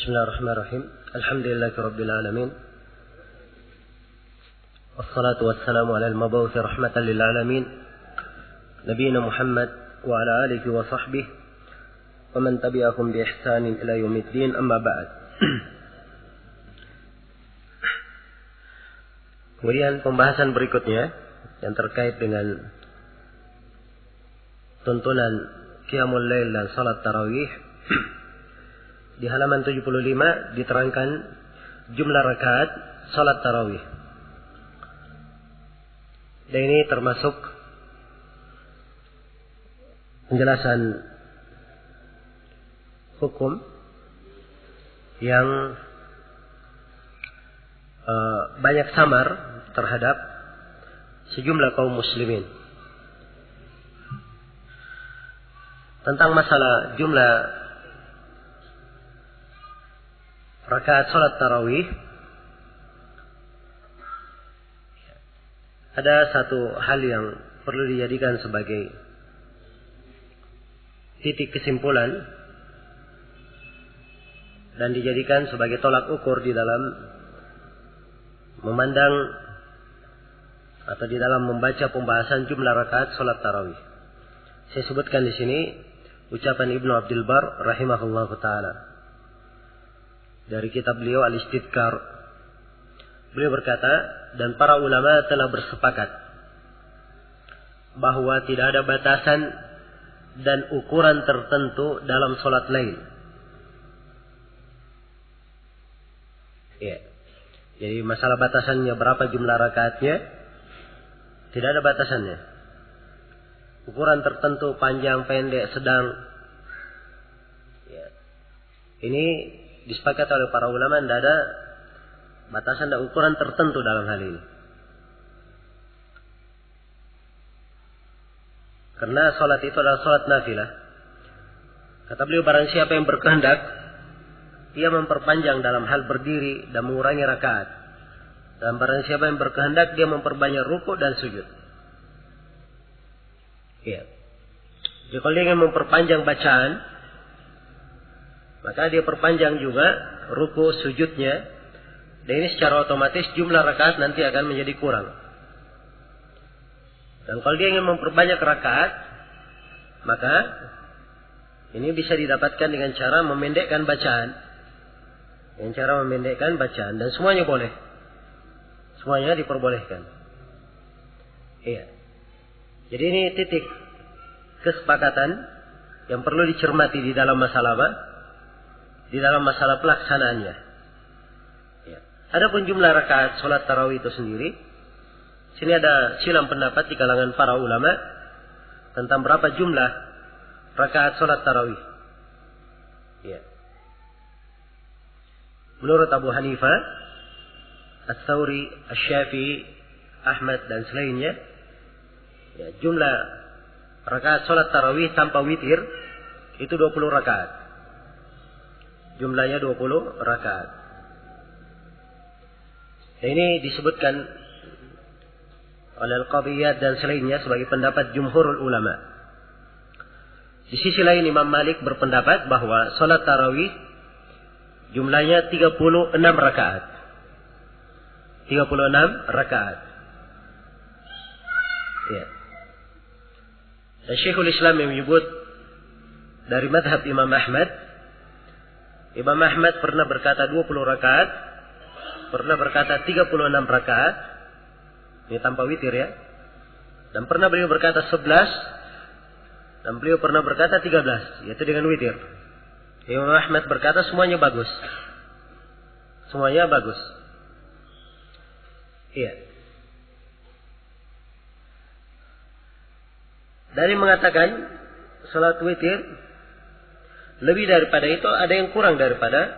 Bismillahirrahmanirrahim. Alhamdulillahirabbil alamin. Wassalatu wassalamu ala al-mab'uts rahmatan lil alamin. Nabiyina Muhammad wa ala alihi wa sahbihi wa man tabi'ahum bi ihsanin ila yaumiddin. Amma ba'd. Kemudian pembahasan berikutnya yang terkait dengan tuntunan qiyamul lail dan salat tarawih. Di halaman 75 diterangkan jumlah rakaat salat tarawih. Dan ini termasuk penjelasan hukum yang banyak samar terhadap sejumlah kaum muslimin. Tentang masalah jumlah rakaat salat tarawih, ada satu hal yang perlu dijadikan sebagai titik kesimpulan dan dijadikan sebagai tolak ukur di dalam memandang atau di dalam membaca pembahasan jumlah rakaat salat tarawih. Saya sebutkan di sini ucapan Ibnu Abdul Bar rahimahullahu taala dari kitab beliau Al-Istidkar. Beliau berkata, dan para ulama telah bersepakat bahwa tidak ada batasan dan ukuran tertentu dalam salat lail. Ya. Jadi masalah batasannya berapa jumlah rakaatnya, tidak ada batasannya. Ukuran tertentu panjang, pendek, sedang. Ya. Ini disepakati oleh para ulama, tidak ada batasan dan ukuran tertentu dalam hal ini. Karena salat itu adalah salat nafilah. Kata beliau, barang siapa yang berkehendak, ia memperpanjang dalam hal berdiri dan mengurangi rakaat. Dan barang siapa yang berkehendak, dia memperbanyak ruku dan sujud. Iya. Jadi kalau dia ingin memperpanjang bacaan, maka dia perpanjang juga ruku sujudnya. Dan ini secara otomatis jumlah rakaat nanti akan menjadi kurang. Dan kalau dia ingin memperbanyak rakaat, maka ini bisa didapatkan dengan cara memendekkan bacaan. Dengan cara memendekkan bacaan. Dan semuanya boleh. Semuanya diperbolehkan. Iya. Jadi ini titik kesepakatan yang perlu dicermati di dalam masalah apa? Di dalam masalah pelaksanaannya. Ya. Adapun jumlah rakaat salat tarawih itu sendiri, sini ada silang pendapat di kalangan para ulama tentang berapa jumlah rakaat salat tarawih. Ya. Menurut Abu Hanifah, Ats-Tsauri, Asy-Syafi'i, Ahmad dan selainnya, ya, jumlah rakaat salat tarawih tanpa witir itu 20 rakaat. Jumlahnya 20 rakaat. Ini disebutkan oleh Al-Qadiyat dan selainnya sebagai pendapat jumhurul ulama. Di sisi lain Imam Malik berpendapat bahwa salat tarawih jumlahnya 36 rakaat. 36 rakaat. Ya. Dan Syekhul Islam yang menyebut dari mazhab Imam Ahmad, Imam Ahmad pernah berkata 20 rakaat, pernah berkata 36 rakaat, ini tanpa witir ya, dan pernah beliau berkata 11, dan beliau pernah berkata 13, yaitu dengan witir. Imam Ahmad berkata semuanya bagus. Semuanya bagus. Iya. Dari mengatakan salat witir lebih daripada itu, ada yang kurang daripada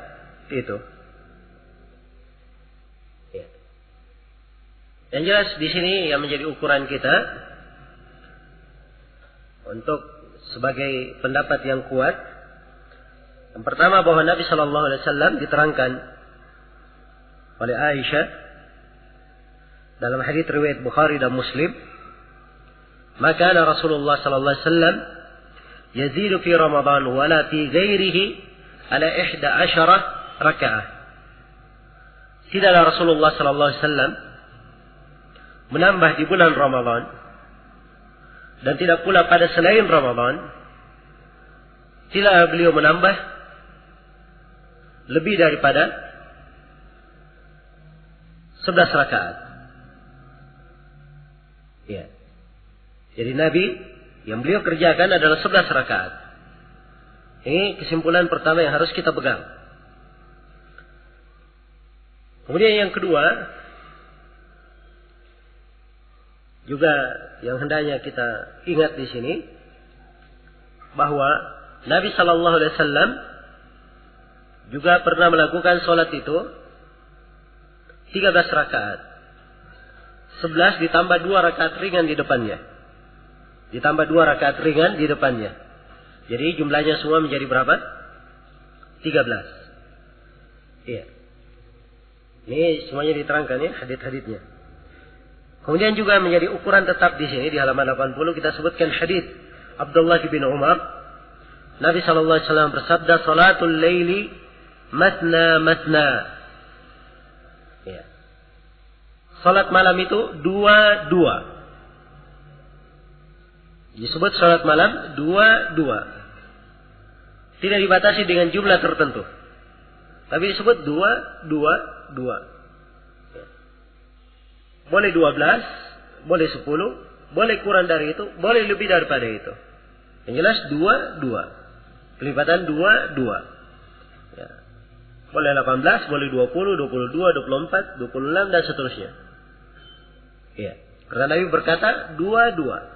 itu. Ya. Yang jelas di sini yang menjadi ukuran kita untuk sebagai pendapat yang kuat. Yang pertama bahwa Nabi Shallallahu Alaihi Wasallam diterangkan oleh Aisyah dalam hadits riwayat Bukhari dan Muslim, maka Rasulullah Shallallahu Alaihi Wasallam yazidu fi Ramadan wala fi ghairihi ala 11 rakaat. Tidaklah Rasulullah sallallahu alaihi wasallam menambah di bulan Ramadan dan tidak pula pada selain Ramadan. Tidaklah beliau menambah lebih daripada 11 rakaat. Ya. Jadi Nabi yang beliau kerjakan adalah 11 rakaat. Ini kesimpulan pertama yang harus kita pegang. Kemudian yang kedua, juga yang hendaknya kita ingat di sini, bahwa Nabi Sallallahu Alaihi Wasallam juga pernah melakukan sholat itu 13 rakaat. 11 ditambah 2 rakaat ringan di depannya. Ditambah 2 rakaat ringan di depannya. Jadi jumlahnya semua menjadi berapa? 13. Iya. Ini semuanya diterangkan ya, hadits-haditsnya. Kemudian juga menjadi ukuran tetap di sini di halaman 80 kita sebutkan hadits Abdullah bin Umar. Nabi sallallahu alaihi wasallam bersabda, "Salatul laili matna matna." Ya. Salat malam itu dua-dua. Disebut salat malam dua-dua. Tidak dibatasi dengan jumlah tertentu. Tapi disebut dua-dua. Ya. Boleh 12, boleh 10, boleh kurang dari itu, boleh lebih daripada itu. Yang jelas dua-dua. Kelipatan dua-dua. Ya. Boleh 18, boleh 20, 22, 24, 26 dan seterusnya. Ya. Karena Nabi berkata dua-dua.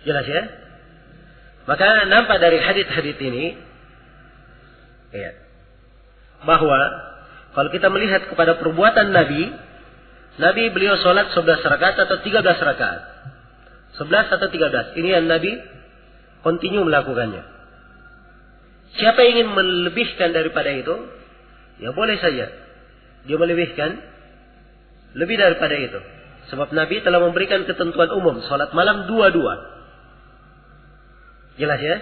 Jelas ya? Maka nampak dari hadits-hadits ini ya, bahwa kalau kita melihat kepada perbuatan Nabi beliau sholat 11 rakaat atau 13 rakaat. 11 atau 13. Ini yang Nabi continue melakukannya. Siapa yang ingin melebihkan daripada itu, ya boleh saja. Dia melebihkan lebih daripada itu. Sebab Nabi telah memberikan ketentuan umum. Sholat malam dua-dua. Jelas ya?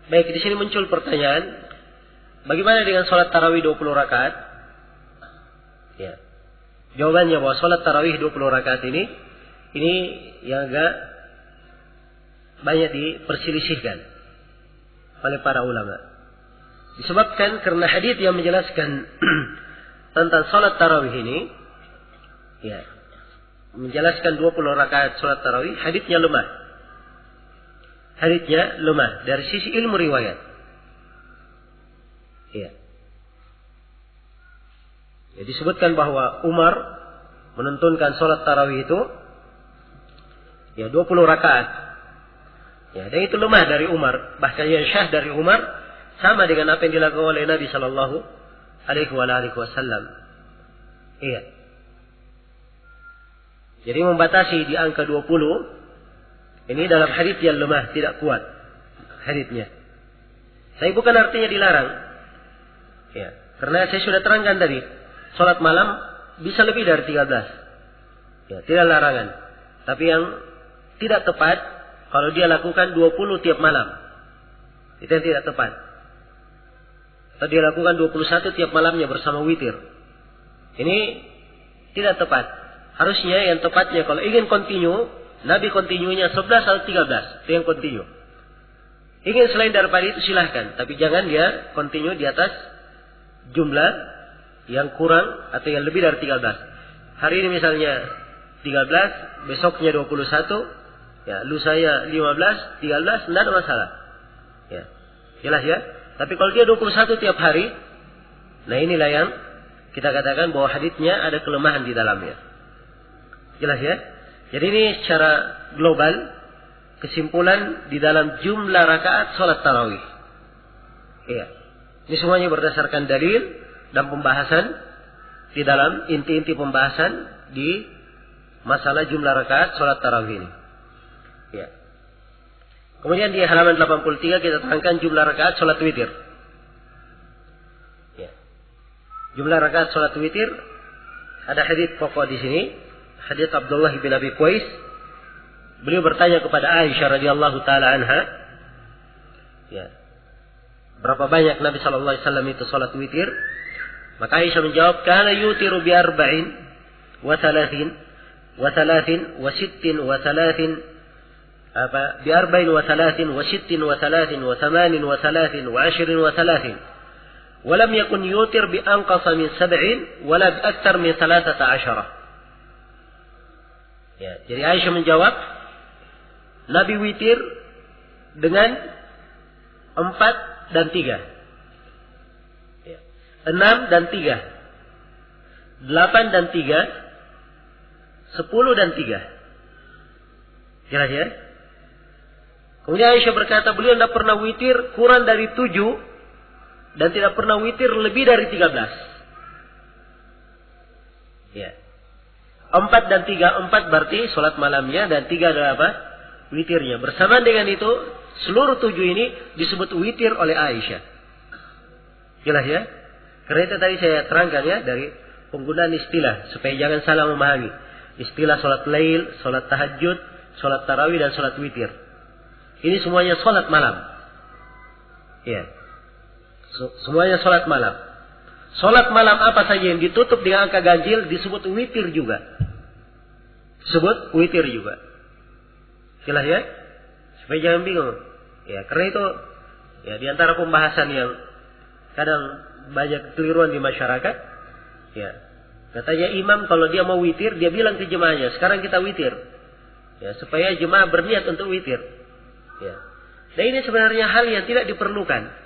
Baik, di sini muncul pertanyaan. Bagaimana dengan sholat tarawih 20 rakaat? Ya. Jawabannya bahwa sholat tarawih 20 rakaat ini yang agak banyak diperselisihkan oleh para ulama. Disebabkan karena hadits yang menjelaskan tentang sholat tarawih ini, ya, menjelaskan 20 rakaat sholat tarawih, haditsnya lemah. Haditsnya lemah dari sisi ilmu riwayat. Ya. Ya, disebutkan bahwa Umar menuntunkan sholat tarawih itu ya 20 rakaat. Ya, dan itu lemah dari Umar. Bahkan yang syah dari Umar sama dengan apa yang dilakukan oleh Nabi Sallallahu Alaihi Wasallam. Iya. Jadi membatasi di angka 20 ini dalam hadits yang lemah, tidak kuat haditsnya. Tapi bukan artinya dilarang. Ya, karena saya sudah terangkan tadi, sholat malam bisa lebih dari 13. Ya, tidak larangan. Tapi yang tidak tepat kalau dia lakukan 20 tiap malam. Itu yang tidak tepat. Atau dia lakukan 21 tiap malamnya bersama witir. Ini tidak tepat. Harusnya yang tepatnya kalau ingin continue, Nabi kontinunya 11 atau 13. Itu yang continue. Ingin selain daripada itu silahkan. Tapi jangan dia continue di atas jumlah yang kurang atau yang lebih dari 13. Hari ini misalnya 13, besoknya 21. Ya, lusanya 15, 13, tidak ada masalah. Ya, jelas ya. Tapi kalau dia 21 tiap hari, nah inilah yang kita katakan bahwa haditsnya ada kelemahan di dalamnya. Jelas ya. Jadi ini secara global kesimpulan di dalam jumlah rakaat sholat tarawih. Iya. Ini semuanya berdasarkan dalil dan pembahasan di dalam inti-inti pembahasan di masalah jumlah rakaat sholat tarawih ini. Iya. Kemudian di halaman 83 kita terangkan jumlah rakaat sholat witir. Iya. Jumlah rakaat sholat witir ada hadits pokok di sini. Hadits Abdullah bin Abi Qais. Beliau bertanya kepada Aisyah radhiyallahu taala anha. Ya. berapa banyak Nabi sallallahu alaihi wasallam itu salat witir? Maka Aisyah menjawab, kana yutiru bi arba'in wa thalathin wa thalathin wa sittin wa thalathin bi arba'in wa thalathin wa sittin wa thalathin wa thamanin wa thalathin wa ashrin wa thalathin. ولم يكن يوتر بأنقص من 7 ولا بأكثر من 13. Ya, jadi Aisyah menjawab, Nabi witir dengan 4 dan 3. Ya. 6 dan 3. 8 dan 3. 10 dan 3. Jelas ya? Kemudian Aisyah berkata, beliau tidak pernah witir kurang dari 7. Dan tidak pernah witir lebih dari 13. Ya. 4 dan 3. 4 berarti sholat malamnya. Dan 3 adalah apa? Witirnya. Bersamaan dengan itu, seluruh 7 ini disebut witir oleh Aisyah. Jelas ya? Karena itu tadi saya terangkan ya, dari penggunaan istilah. Supaya jangan salah memahami. Istilah sholat lail, sholat tahajud, sholat tarawih, dan sholat witir. Ini semuanya sholat malam. Ya. Semuanya sholat malam. Sholat malam apa saja yang ditutup dengan angka ganjil disebut witir juga. Disebut witir juga. Jelas ya? Supaya jangan bingung. Ya, karena itu ya di antara pembahasan yang kadang banyak keliruan di masyarakat. Ya. Katanya imam kalau dia mau witir, dia bilang ke jemaahnya, sekarang kita witir. Ya, supaya jemaah berniat untuk witir. Ya. Dan ini sebenarnya hal yang tidak diperlukan.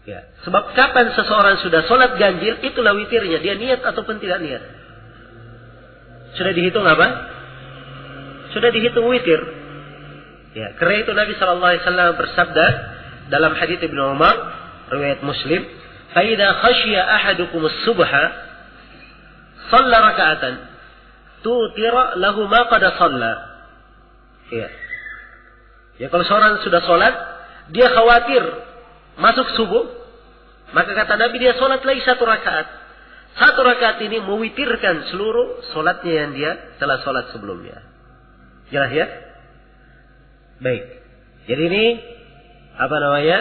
Ya, sebab kapan seseorang sudah sholat ganjil, itulah witirnya. Dia niat ataupun tidak niat. Sudah dihitung apa? Sudah dihitung witir. Ya, karena itu Nabi SAW bersabda dalam hadits Ibnu Umar, riwayat Muslim, "Faida khasya ahadukum as-subha, shalla raka'atan, tutira lahu ma qad shalla." Ya. Ya, kalau seorang sudah sholat, dia khawatir masuk subuh, maka kata Nabi dia sholat lagi 1 rakaat. 1 rakaat ini mewitirkan seluruh sholatnya yang dia telah sholat sebelumnya. Jelas ya? Baik. Jadi ini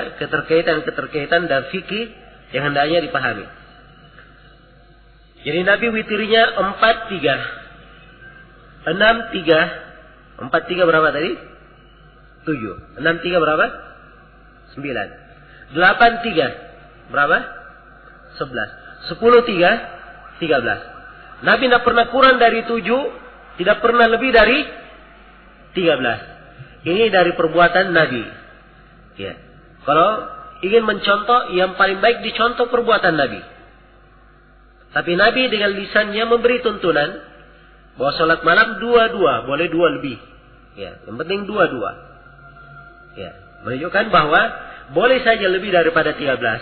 keterkaitan dan fikih yang hendaknya dipahami. Jadi Nabi witirnya 4-3. 6-3. 4-3 berapa tadi? 7. 6-3 berapa? 9. 8-3 berapa? 11. 10-3 13. Nabi tidak pernah kurang dari 7, tidak pernah lebih dari 13. Ini dari perbuatan Nabi. Ya. Kalau ingin mencontoh, yang paling baik dicontoh perbuatan Nabi. Tapi Nabi dengan lisannya memberi tuntunan bahwa sholat malam 2-2, boleh 2 lebih. Ya, yang penting 2-2. Ya, menunjukkan bahwa boleh saja lebih daripada 13.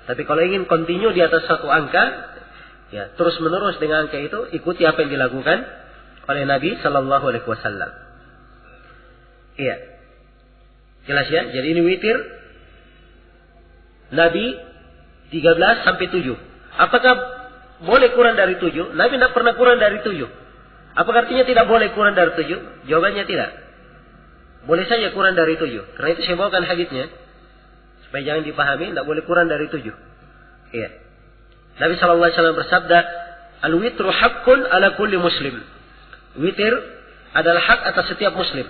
Tapi kalau ingin continue di atas satu angka, ya terus menerus dengan angka itu, ikuti apa yang dilakukan oleh Nabi Sallallahu Alaihi Wasallam. Iya, jelas ya. Jadi ini witir Nabi 13 sampai 7. Apakah boleh kurang dari 7? Nabi tidak pernah kurang dari 7. Apakah artinya tidak boleh kurang dari 7? Jawabannya tidak. Boleh saja kurang dari 7. Karena itu saya bawakan haditsnya. Supaya jangan dipahami, tidak boleh kurang dari 7. Iya. Nabi SAW bersabda, Al-witru haqqun ala kulli muslim. Witir adalah hak atas setiap muslim.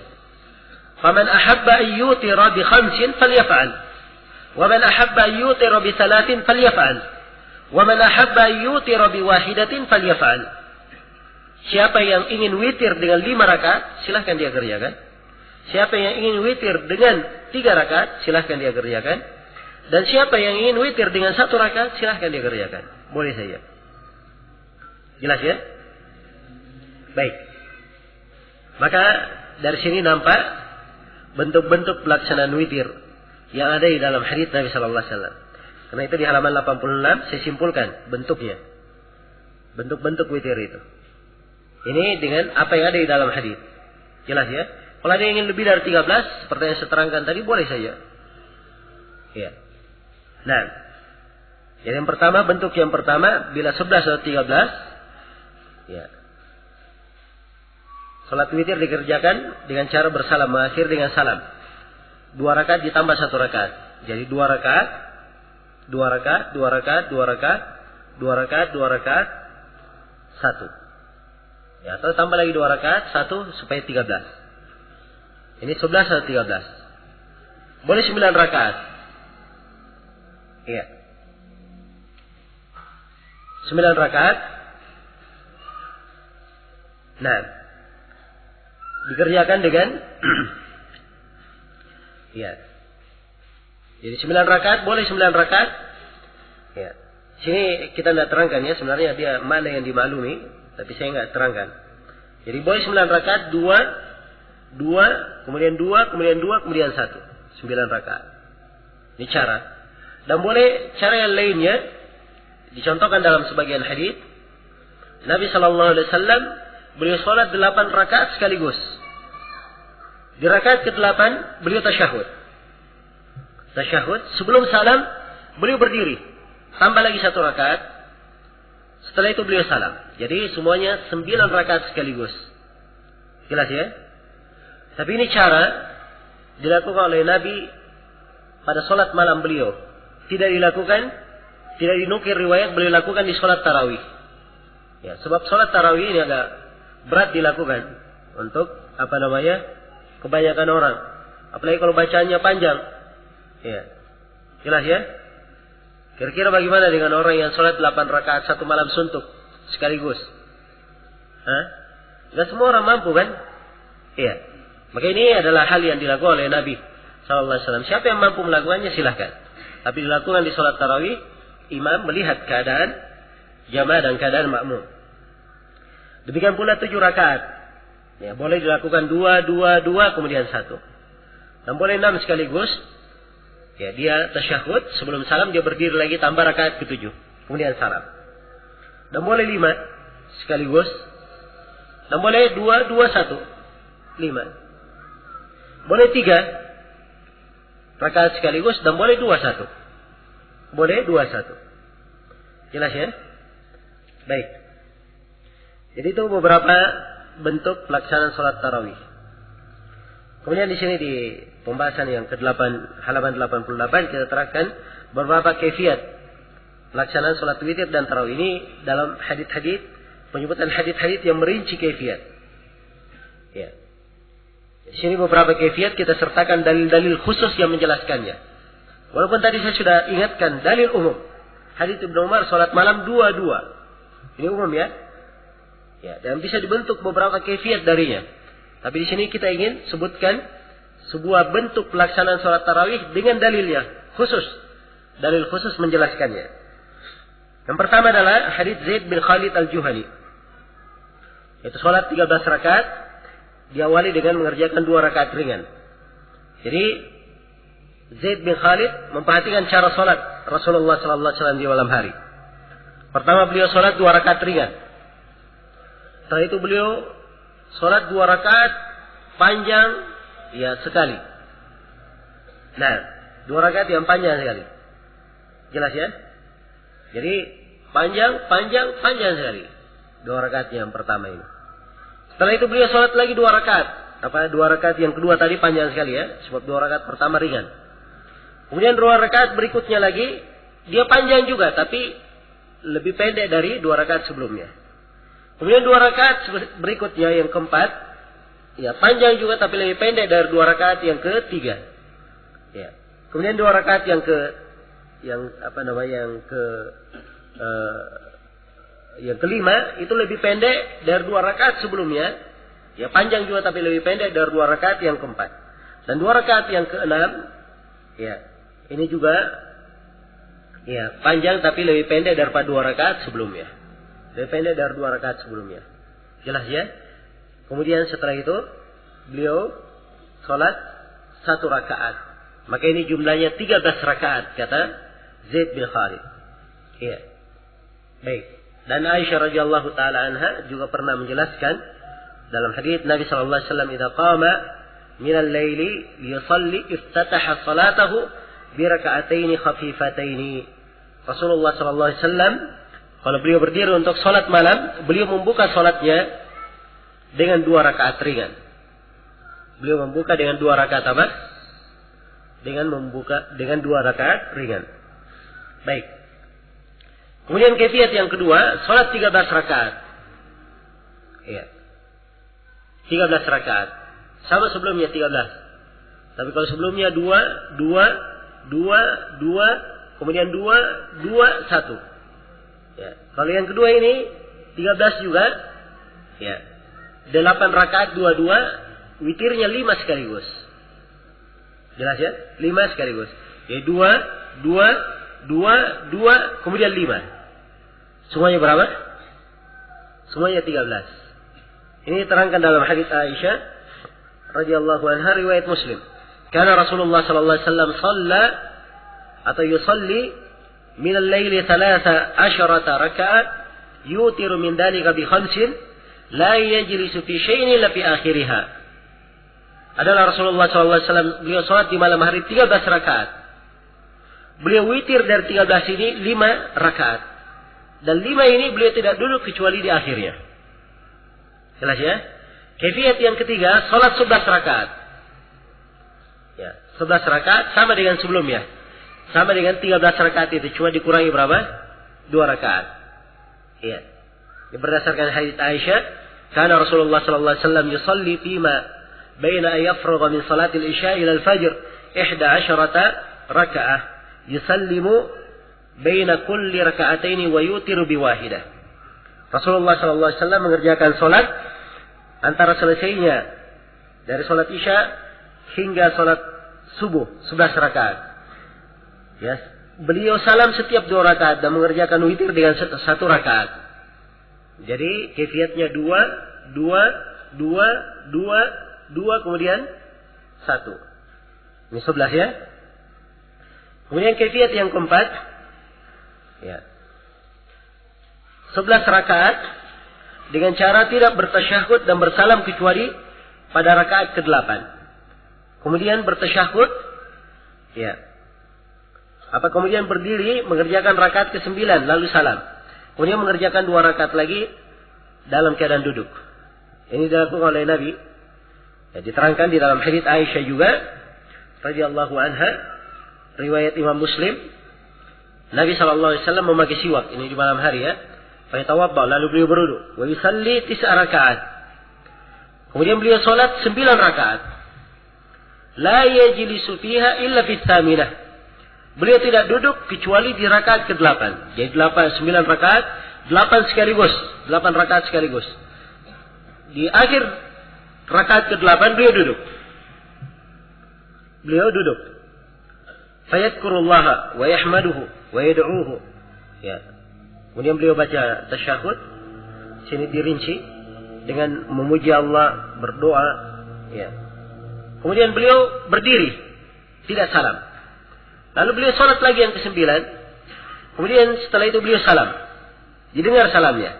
Faman ahabba ayyutira bi 5 falyaf'al. Wa man ahabba ayyutira bi 3 falyaf'al. Wa man ahabba ayyutira bi 1 falyaf'al. Siapa yang ingin witir dengan 5 rakaat, silahkan dia kerjakan. Siapa yang ingin witir dengan 3 rakaat, silahkan dia kerjakan. Dan siapa yang ingin witir dengan 1 rakaat, silahkan dia kerjakan. Boleh saja. Jelas ya? Baik. Maka dari sini nampak bentuk-bentuk pelaksanaan witir yang ada di dalam hadits Nabi Sallallahu Alaihi Wasallam. Karena itu di halaman 86 saya simpulkan bentuknya. Bentuk-bentuk witir itu. Ini dengan apa yang ada di dalam hadits. Jelas ya? Kalau ada yang ingin lebih dari 13, seperti yang saya terangkan tadi, boleh saja. Ya. Nah, jadi yang pertama, bentuk yang pertama, bila 11 atau 13, ya. Salat witir dikerjakan dengan cara bersalam, mengakhir dengan salam. 2 rakaat ditambah 1 rakaat. Jadi 2 rakaat, 2 rakaat, 2 rakaat, 2 rakaat, 2 rakaat, 2 rakaat, 1. Ya, atau tambah lagi 2 rakaat, 1 supaya 13. Ini 11 atau 13. Boleh 9 rakaat. Iya. 9 rakaat. Nah, dikerjakan dengan ya. Jadi 9 rakaat, boleh 9 rakaat. Ya. Sini kita tidak terangkan ya, sebenarnya dia mana yang dimaklumi, tapi saya nggak terangkan. Jadi boleh 9 rakaat, 2, kemudian 2, kemudian 2, kemudian 1. 9 rakaat. Ini cara. Dan boleh cara yang lainnya, dicontohkan dalam sebagian hadis. Nabi SAW, beliau sholat 8 rakaat sekaligus. Di rakaat ke-8, beliau tasyahud. Sebelum salam, beliau berdiri. Tambah lagi 1 rakaat. Setelah itu beliau salam. Jadi semuanya 9 rakaat sekaligus. Jelas ya? Tapi ini cara dilakukan oleh Nabi pada sholat malam beliau. Tidak dinukir riwayat beliau lakukan di sholat tarawih. Ya, sebab sholat tarawih ini agak berat dilakukan untuk kebanyakan orang. Apalagi kalau bacaannya panjang. Ya, jelas ya? Kira-kira bagaimana dengan orang yang sholat 8 rakaat 1 malam suntuk sekaligus? Nggak semua orang mampu kan? Iya. Maka ini adalah hal yang dilakukan oleh Nabi SAW. Siapa yang mampu melakukannya silahkan. Tapi dilakukan di sholat tarawih, imam melihat keadaan jamaah dan keadaan makmum. Demikian pula 7 rakaat. Ya, boleh dilakukan 2, 2, 2, kemudian 1. Dan boleh 6 sekaligus. Ya, dia tasyahud, sebelum salam dia berdiri lagi tambah rakaat ke-7. Kemudian salam. Dan boleh 5 sekaligus. Dan boleh 2, 2, 1. 5. Boleh 3 rakaat sekaligus dan boleh 2, 1. Boleh 2, 1. Jelas ya? Baik. Jadi itu beberapa bentuk pelaksanaan sholat tarawih. Kemudian di sini di pembahasan yang ke-8 halaman 88 kita terangkan beberapa kaifiat pelaksanaan sholat witir dan tarawih. Ini dalam hadits-hadits, penyebutan hadits-hadits yang merinci kaifiat. Ya. Di sini beberapa kaifiat kita sertakan dalil-dalil khusus yang menjelaskannya. Walaupun tadi saya sudah ingatkan dalil umum. Hadits Ibnu Umar sholat malam 2-2. Ini umum ya. Ya, dan bisa dibentuk beberapa kaifiat darinya. Tapi di sini kita ingin sebutkan sebuah bentuk pelaksanaan sholat tarawih dengan dalilnya khusus. Dalil khusus menjelaskannya. Yang pertama adalah hadits Zaid bin Khalid al-Juhani. Yaitu sholat 13 rakaat. Diawali dengan mengerjakan 2 rakaat ringan. Jadi Zaid bin Khalid memperhatikan cara sholat Rasulullah SAW di malam hari. Pertama beliau sholat 2 rakaat ringan. Setelah itu beliau sholat 2 rakaat panjang ya sekali. Nah, 2 rakaat yang panjang sekali. Jelas ya? Jadi panjang sekali. 2 rakaat yang pertama ini. Setelah itu beliau sholat lagi 2 rakaat. 2 rakaat yang kedua tadi panjang sekali ya. Sebab 2 rakaat pertama ringan. Kemudian 2 rakaat berikutnya lagi. Dia panjang juga. Tapi lebih pendek dari 2 rakaat sebelumnya. Kemudian 2 rakaat berikutnya yang keempat. Ya, panjang juga tapi lebih pendek dari 2 rakaat yang ketiga. Ya. Kemudian 2 rakaat yang kelima itu lebih pendek dari 2 rakaat sebelumnya. Ya, panjang juga tapi lebih pendek dari 2 rakaat yang keempat. Dan 2 rakaat yang keenam, ya, ini juga ya, panjang tapi lebih pendek daripada 2 rakaat sebelumnya. Lebih pendek dari 2 rakaat sebelumnya. Jelas ya? Kemudian setelah itu beliau sholat 1 rakaat. Maka ini jumlahnya 13 rakaat kata Zaid bin Khalid. Iya. Baik. Dan Aisyah radhiyallahu taala anha juga pernah menjelaskan dalam hadits Nabi sallallahu alaihi wasallam, "Idza qama min al-laili liyusalli iftataha salatahu bi raka'ataini khafifataini." Rasulullah sallallahu alaihi wasallam kalau beliau berdiri untuk salat malam, beliau membuka salatnya dengan 2 rakaat ringan. Beliau membuka dengan 2 rakaat apa? dengan 2 rakaat ringan. Baik. Kemudian kaifiat yang kedua, salat 13 rakaat. Iya. 13 rakaat. Sama sebelumnya 13. Tapi kalau sebelumnya 2, kemudian 2, 1. Ya. Kalau yang kedua ini 13 juga. Ya. 8 rakaat 2, witirnya 5 sekaligus. Jelas ya? 5 sekaligus. Jadi 2, kemudian 5. Semuanya berapa? Semuanya 13. Ini terangkan dalam hadis Aisyah radhiyallahu anha riwayat Muslim. Karena Rasulullah sallallahu alaihi wasallam shalla atau yusalli min al-laili 13 rakaat yutiru min dalika bi 5 la yajlisu fi shay'in illa fi akhiriha. Adalah Rasulullah sallallahu alaihi wasallam beliau salat di malam hari 13 rakaat. Beliau witir dari 13 ini 5 rakaat. Dan 5 ini beliau tidak duduk kecuali di akhirnya. Jelas ya? Kaifiyat yang ketiga, salat 11 rakaat. Ya, 11 rakaat sama dengan sebelumnya. Sama dengan 13 rakaat itu, cuma dikurangi berapa? 2 rakaat. Iya. Ini berdasarkan hadits Aisyah, karena Rasulullah sallallahu alaihi wasallam yusalli fima baina an yafrugha min salatil isya ila al-fajr 11 rakaah. Yusallimu baina kulli raka'ataini wa yutiru biwahidah. Rasulullah sallallahu alaihi wasallam mengerjakan salat antara selesainya dari salat Isya hingga salat subuh 11 rakaat. Ya, beliau salam setiap 2 rakaat dan mengerjakan witir dengan 1 rakaat. Jadi kaifiatnya 2 kemudian 1. Ini 11 ya. Kemudian kaifiat yang keempat, ya, 11 rakaat dengan cara tidak bertasyahud dan bersalam kecuali pada rakaat ke-8. Kemudian bertasyahud, ya. Kemudian berdiri mengerjakan rakaat ke-9 lalu salam. Kemudian mengerjakan 2 rakaat lagi dalam keadaan duduk. Ini dilakukan oleh Nabi. Ya, diterangkan di dalam hadits Aisyah juga radhiyallahu anha, riwayat Imam Muslim. Nabi sallallahu alaihi wasallam memakai siwak ini di malam hari ya. Fa yatawadda, lalu beliau berwudu, wa yusalli 9 rakaat. Kemudian beliau salat 9 rakaat. La yajlisu fiha illa fi tsaminah. Beliau tidak duduk kecuali di rakaat ke-8. Jadi 9 rakaat, 8 sekaligus, 8 rakaat sekaligus. Di akhir rakaat ke-8 beliau duduk. Fayadkurullaha wa yahmaduhu wa yad'uhu. Ya. Kemudian beliau baca tasyahud. Sini dirinci dengan memuji Allah, berdoa, ya. Kemudian beliau berdiri, tidak salam. Lalu beliau salat lagi yang ke-9. Kemudian setelah itu beliau salam. Didengar salamnya.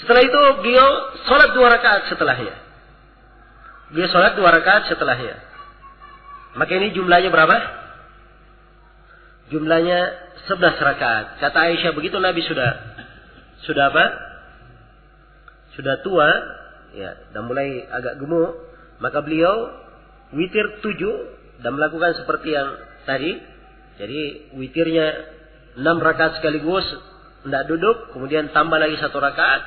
Setelah itu beliau salat 2 rakaat setelahnya. Maka ini jumlahnya berapa? Jumlahnya 11 rakaat. Kata Aisyah, begitu Nabi sudah apa? Sudah tua, ya, dan mulai agak gemuk, maka beliau witir 7 dan melakukan seperti yang tadi. Jadi witirnya 6 rakaat sekaligus, tidak duduk, kemudian tambah lagi 1 rakaat,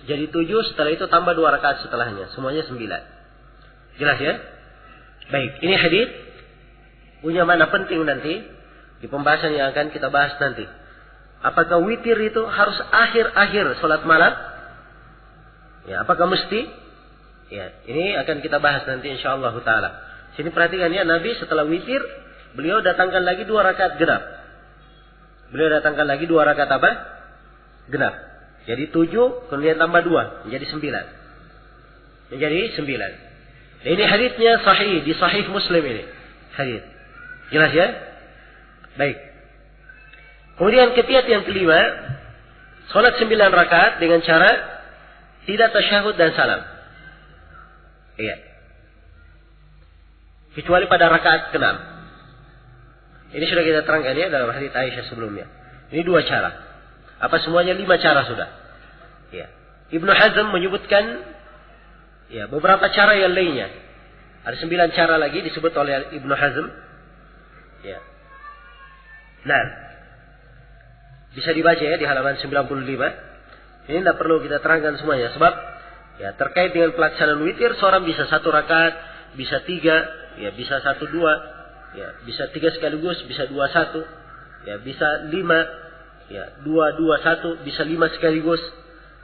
jadi 7, setelah itu tambah 2 rakaat setelahnya, semuanya 9. Jelas ya? Baik, ini hadis punya makna penting nanti di pembahasan yang akan kita bahas nanti. Apakah witir itu harus akhir-akhir salat malam? Ya, apakah mesti? Ya, ini akan kita bahas nanti insyaallah taala. Sini perhatikan ya, Nabi setelah witir, beliau datangkan lagi 2 rakaat genap. Apa? Genap. Jadi 7, kemudian tambah 2, menjadi 9. Dan ini haditsnya sahih, di sahih Muslim ini. Hadits. Jelas ya? Baik. Kemudian kaifiat yang kelima, salat 9 rakaat dengan cara tidak tasyahud dan salam. Iya. Kecuali pada rakaat ke-6. Ini sudah kita terangkan ya dalam hadits Aisyah sebelumnya. Ini 2 cara. Apa semuanya 5 cara sudah? Ya. Ibnu Hazm menyebutkan ya beberapa cara yang lainnya. Ada 9 cara lagi disebut oleh Ibnu Hazm. Ya. Nah, bisa dibaca ya di halaman 95. Ini tidak perlu kita terangkan semuanya. Sebab ya terkait dengan pelaksanaan witir, seorang bisa 1 rakaat, bisa 3, ya bisa 1, 2, ya bisa 3 sekaligus, bisa 2, 1, ya bisa 5, ya 2, 2, 1, bisa 5 sekaligus,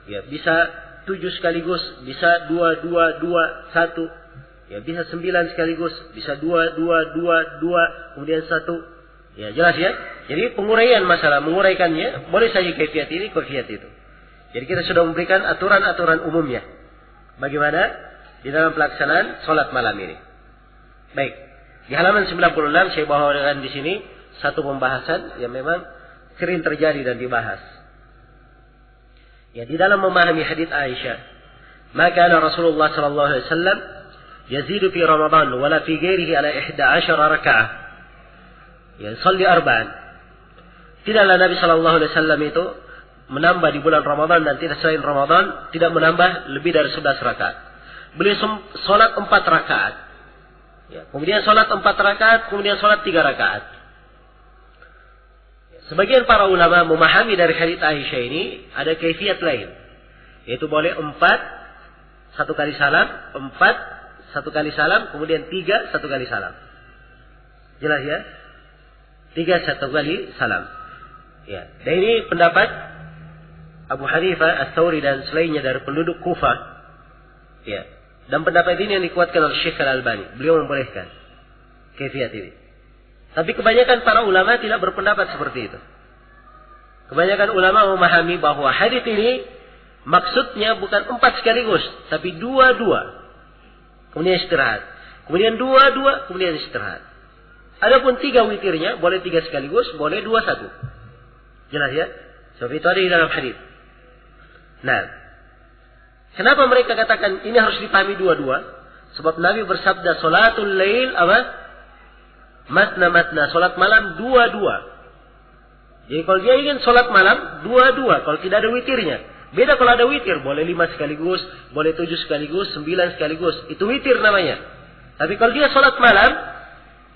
ya bisa 7 sekaligus, bisa 2, 2, 2, 1, ya bisa 9 sekaligus, bisa 2, 2, 2, 2, kemudian 1. Ya jelas ya. Jadi penguraian masalah, menguraikannya boleh saja kaifiat ini, kaifiat itu. Jadi kita sudah memberikan aturan-aturan umumnya. Bagaimana di dalam pelaksanaan sholat malam ini. Baik. Di halaman 96 saya bawakan di sini satu pembahasan yang memang sering terjadi dan dibahas. Ya, di dalam memahami hadits Aisyah, maka Rasulullah sallallahu alaihi wasallam yazidu fi Ramadan wala fi ghairihi ala 11 rakaah. Ya, shalli arba'an. Tidaklah Nabi sallallahu alaihi wasallam itu menambah di bulan Ramadan dan tidak selain Ramadan, tidak menambah lebih dari 11 rakaat. Beliau salat 4 rakaat. Ya, kemudian salat 4 rakaat, kemudian salat 3 rakaat. Sebagian para ulama memahami dari hadits Aisyah ini ada kaifiat lain, yaitu boleh 4 1 kali salam, 4 1 kali salam, kemudian 3 1 kali salam. Jelas ya? 3 1 kali salam. Ya, dan ini pendapat Abu Hanifah, Ats-Tsauri dan selainnya dari penduduk Kufah. Ya. Dan pendapat ini yang dikuatkan oleh Syekh Al-Albani. Beliau membolehkan kaifiat ini. Tapi kebanyakan para ulama tidak berpendapat seperti itu. Kebanyakan ulama memahami bahwa hadits ini maksudnya bukan 4 sekaligus, tapi 2, 2. Kemudian istirahat. Kemudian 2, 2, kemudian istirahat. Adapun 3 witirnya, boleh 3 sekaligus, boleh 2, 1. Jelas ya? Sebab itu ada di dalam hadits. Nah, kenapa mereka katakan ini harus dipahami 2, 2? Sebab Nabi bersabda salatul lail apa? Matna matna, salat malam 2, 2. Jadi kalau dia ingin salat malam 2, 2, kalau tidak ada witirnya. Beda kalau ada witir, boleh 5 sekaligus, boleh 7 sekaligus, 9 sekaligus. Itu witir namanya. Tapi kalau dia salat malam,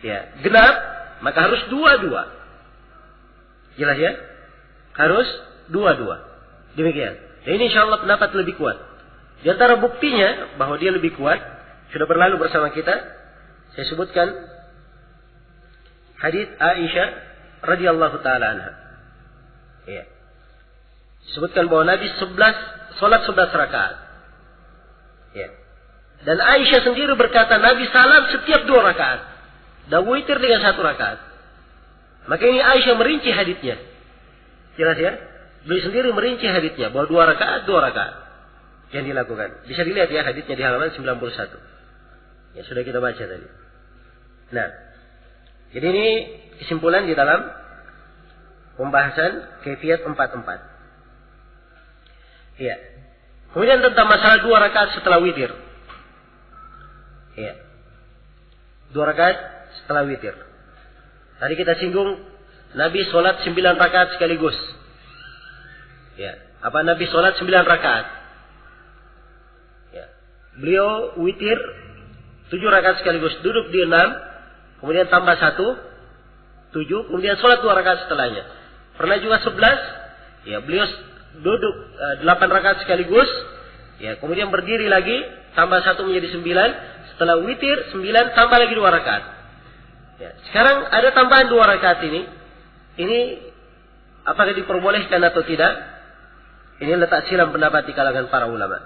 ya, genap, maka harus 2, 2. Jelas ya? Harus 2, 2. Demikian. Dan ini insyaallah pendapat lebih kuat. Di antara buktinya bahwa dia lebih kuat, sudah berlalu bersama kita, saya sebutkan hadits Aisyah radhiyallahu taala anha. Ya. Disebutkan bahwa Nabi salat 11 rakaat. Ya. Dan Aisyah sendiri berkata Nabi salam setiap 2 rakaat. Dan witir dengan 1 rakaat. Maka ini Aisyah merinci haditsnya. Jelas ya? Beliau sendiri merinci haditsnya bahwa 2 rakaat, 2 rakaat yang dilakukan. Bisa dilihat ya haditsnya di halaman 91. Ya sudah kita baca tadi. Nah, jadi ini kesimpulan di dalam pembahasan kaifiat 4-4. Iya. Kemudian tentang masalah 2 rakaat setelah witir. Iya. 2 rakaat setelah witir. Tadi kita singgung Nabi sholat 9 rakaat sekaligus. Ya, apa Nabi sholat 9 rakaat? Ya. Beliau witir 7 rakaat sekaligus, duduk di 6, kemudian tambah 1, 7, kemudian sholat 2 rakaat setelahnya. Pernah juga 11, ya beliau duduk 8 rakaat sekaligus, ya kemudian berdiri lagi, tambah 1 menjadi 9, setelah witir 9 tambah lagi 2 rakaat. Ya, sekarang ada tambahan 2 rakaat ini apakah diperbolehkan atau tidak? Ini letak silam pendapat di kalangan para ulama.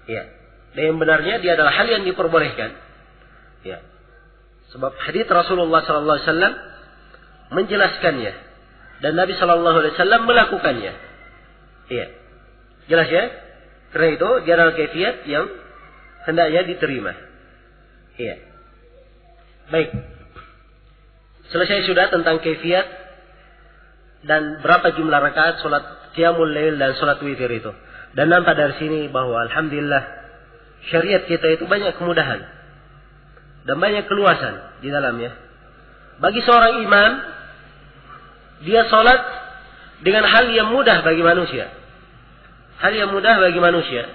Ya. Dan yang benarnya dia adalah hal yang diperbolehkan. Ya. Sebab hadits Rasulullah sallallahu alaihi wasallam menjelaskannya dan Nabi sallallahu alaihi wasallam melakukannya. Iya. Jelas ya? Karena itu dia adalah kaifiat yang hendaknya diterima. Iya. Baik. Selesai sudah tentang kaifiat dan berapa jumlah rakaat salat qiyamul lail dan salat witir itu. Dan nampak dari sini bahwa alhamdulillah syariat kita itu banyak kemudahan dan banyak keluasan di dalamnya. Bagi seorang imam, dia salat dengan hal yang mudah bagi manusia. Hal yang mudah bagi manusia.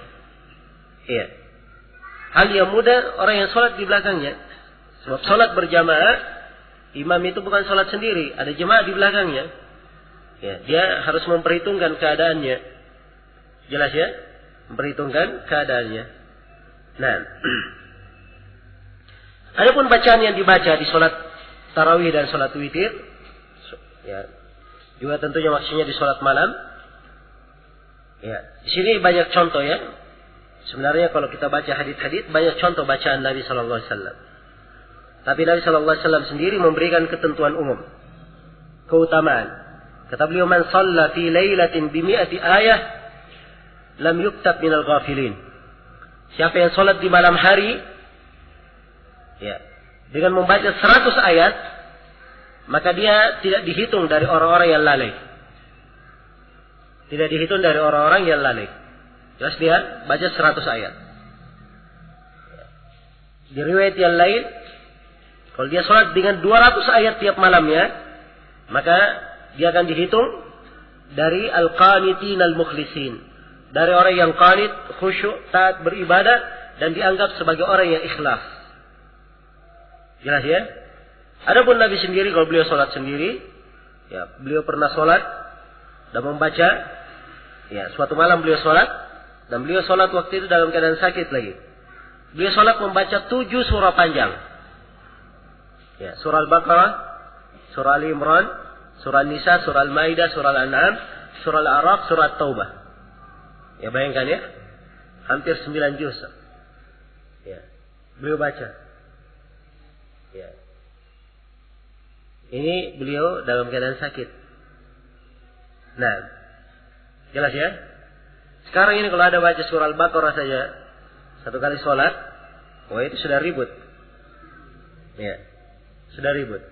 Iya. Hal yang mudah orang yang salat di belakangnya. Sebab salat berjamaah imam itu bukan sholat sendiri, ada jemaah di belakangnya. Ya, dia harus memperhitungkan keadaannya. Jelas ya? Memperhitungkan keadaannya. Nah, adapun bacaan yang dibaca di sholat tarawih dan sholat witir, ya, juga tentunya maksudnya di sholat malam. Ya, di sini banyak contoh ya. Sebenarnya kalau kita baca hadits-hadits banyak contoh bacaan Nabi Sallallahu Alaihi Wasallam. Tapi Nabi Sallallahu Alaihi Wasallam sendiri memberikan ketentuan umum, keutamaan. Kata beliau, "Man shalla fi lailatin bi mi'ati ayah, lam yuktab minal ghafilin." Siapa yang sholat di malam hari, ya, dengan membaca 100 ayat, maka dia tidak dihitung dari orang-orang yang lalai. Tidak dihitung dari orang-orang yang lalai. Jelas dia baca 100 ayat. Di riwayat yang lain, kalau dia sholat dengan 200 ayat tiap malamnya, maka dia akan dihitung dari al-qanitin al-mukhlisin. Dari orang yang qanit, khusyuk, taat beribadah, dan dianggap sebagai orang yang ikhlas. Jelas ya? Adapun Nabi sendiri, kalau beliau sholat sendiri, ya, beliau pernah sholat dan membaca, ya, suatu malam beliau sholat, dan beliau sholat waktu itu dalam keadaan sakit lagi. Beliau sholat membaca 7 surah panjang. Ya, surah Al-Baqarah, surah Ali Imran, surah Nisa, surah Al-Maidah, surah Al-An'am, surah Al-A'raf, surah At-Taubah. Ya, bayangkan ya, hampir 9 juz. Ya, beliau baca. Ya. Ini beliau dalam keadaan sakit. Nah, jelas ya? Sekarang ini kalau ada baca surah Al-Baqarah saja satu kali sholat, wah itu sudah ribut. Ya, sudah ribut.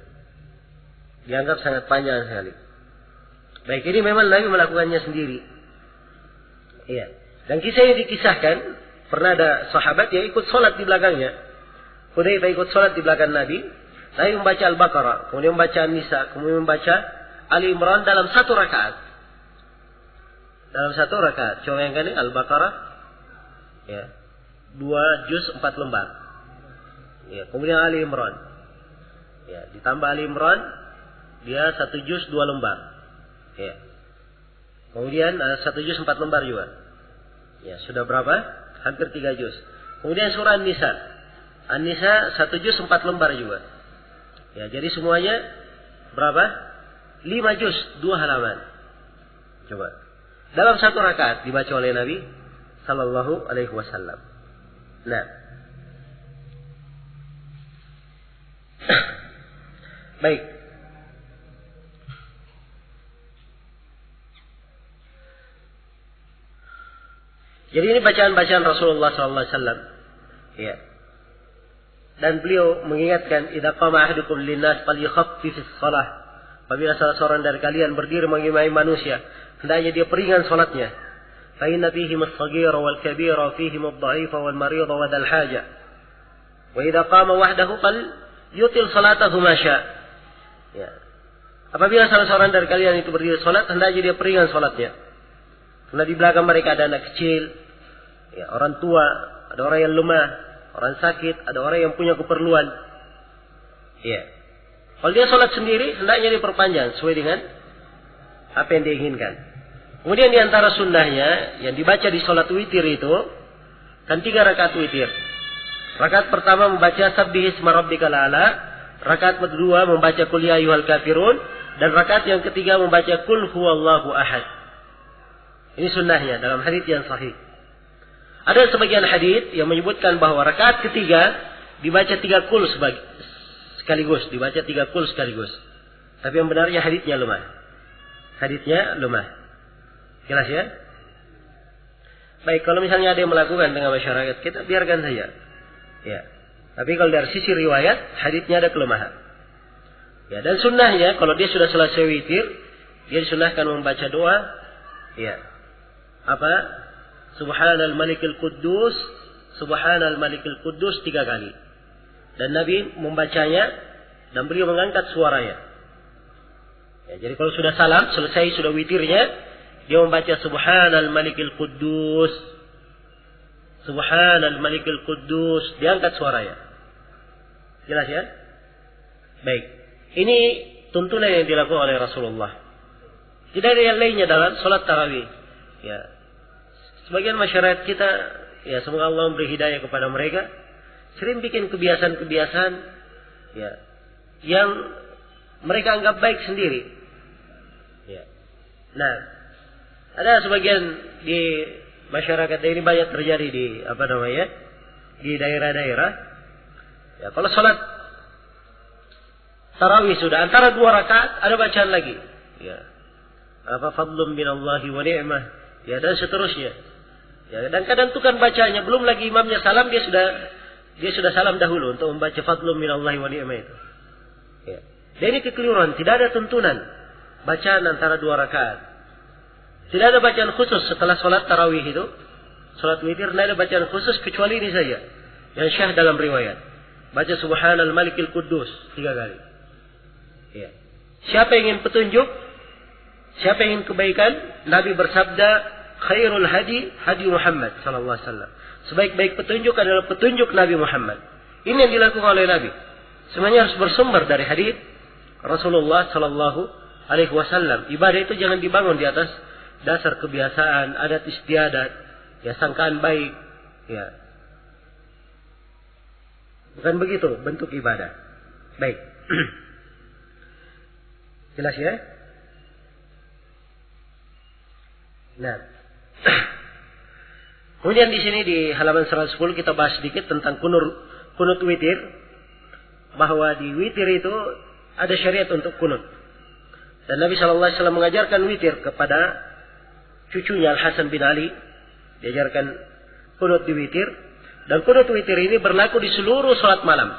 Dianggap sangat panjang sekali. Baik, ini memang Nabi melakukannya sendiri. Iya. Dan kisah ini dikisahkan, pernah ada sahabat yang ikut sholat di belakangnya. Hudzaifah ikut sholat di belakang Nabi. Nabi membaca Al-Baqarah, kemudian membaca An-Nisa, kemudian membaca Ali Imran dalam satu rakaat. Dalam satu rakaat. Coba yang ini Al-Baqarah, ya, 2 juz 4 lembar. Ya, kemudian Ali Imran. Ya, ditambah Ali Imran, dia 1 juz 2 lembar. Ya. Kemudian 1 juz 4 lembar juga. Ya, sudah berapa? Hampir 3 juz. Kemudian surah An-Nisa. An-Nisa 1 juz 4 lembar juga. Ya, jadi semuanya berapa? 5 juz, 2 halaman. Coba. Dalam satu rakaat dibaca oleh Nabi Sallallahu Alaihi Wasallam. Nah, baik. Jadi ini bacaan-bacaan Rasulullah Sallallahu Alaihi Wasallam. Ya. Dan beliau mengingatkan, idza qama ahadukum linnas falyukhaffif as-shalah. Apabila salah seorang dari kalian berdiri mengimami manusia, hendaknya dia peringan salatnya. Fa inna fihim as-saghira wal kabira, fihim ad-dha'ifa wal marida wa dzal haja. Wa idza qama wahdahu fal yutil salatahu ma syaa. Ya. Apabila salah seorang dari kalian itu berdiri salat, hendaknya dia peringan salatnya. Karena di belakang mereka ada anak kecil, ya, orang tua, ada orang yang lemah, orang sakit, ada orang yang punya keperluan. Ya. Kalau dia sholat sendiri, hendaknya diperpanjang sesuai dengan apa yang dia inginkan. Kemudian di antara sunnahnya yang dibaca di sholat witir itu kan 3 rakaat witir. Rakaat pertama membaca Sabbih isma rabbikal a'la, rakaat kedua membaca Qul ya ayyuhal kafirun, dan rakaat yang ketiga membaca Qul huwallahu ahad. Ini sunnahnya dalam hadits yang sahih. Ada sebagian hadits yang menyebutkan bahwa rakaat ketiga dibaca 3 qul sekaligus, dibaca 3 qul sekaligus. Tapi yang benarnya haditsnya lemah. Haditsnya lemah. Jelas ya? Baik, kalau misalnya ada yang melakukan dengan masyarakat kita, biarkan saja. Ya. Tapi kalau dari sisi riwayat, haditsnya ada kelemahan. Ya, dan sunnahnya kalau dia sudah selesai witir, dia disunnahkan membaca doa, ya. Apa? Subhanal Malikil Quddus, Subhanal Malikil Quddus 3 kali. Dan Nabi membacanya dan beliau mengangkat suaranya. Ya, jadi kalau sudah salam, selesai sudah witirnya, dia membaca Subhanal Malikil Quddus, Subhanal Malikil Quddus, diangkat suaranya. Jelas ya? Baik. Ini tuntunan yang dilakukan oleh Rasulullah. Tidak ada yang lainnya dalam sholat tarawih. Ya. Sebagian masyarakat kita, ya semoga Allah memberi hidayah kepada mereka, sering bikin kebiasaan-kebiasaan ya, yang mereka anggap baik sendiri. Ya. Nah, ada sebagian di masyarakat ini banyak terjadi di di daerah-daerah. Ya, kalau sholat tarawih sudah antara 2 rakaat ada bacaan lagi. Ya. Apa fadlun minallahi wa ni'mah. Ya, dan seterusnya. Ya, dan kadang itu kan bacanya belum lagi imamnya salam dia sudah salam dahulu untuk membaca fadlun minallahi wa ni'mah itu. Ya. Dan ini kekeliruan, tidak ada tuntunan bacaan antara 2 rakaat. Tidak ada bacaan khusus setelah sholat tarawih itu. Sholat witir tidak ada bacaan khusus kecuali ini saja. Yang syah dalam riwayat. Baca subhanal malikil quddus 3 kali. Ya. Siapa yang ingin petunjuk, siapa yang ingin kebaikan, Nabi bersabda, khairul hadi hadi Muhammad sallallahu alaihi wasallam. Sebaik-baik petunjuk adalah petunjuk Nabi Muhammad. Ini yang dilakukan oleh Nabi. Semuanya harus bersumber dari hadis Rasulullah sallallahu alaihi wasallam. Ibadah itu jangan dibangun di atas dasar kebiasaan, adat istiadat, ya sangkaan baik, ya. Bukan begitu bentuk ibadah. Baik. Jelas ya? Nah. Kemudian di sini di halaman 110 kita bahas sedikit tentang kunut witir, bahwa di witir itu ada syariat untuk kunut. Dan Nabi sallallahu alaihi wasallam mengajarkan witir kepada cucunya Al-Hasan bin Ali, diajarkan kunut di witir, dan kunut witir ini berlaku di seluruh salat malam,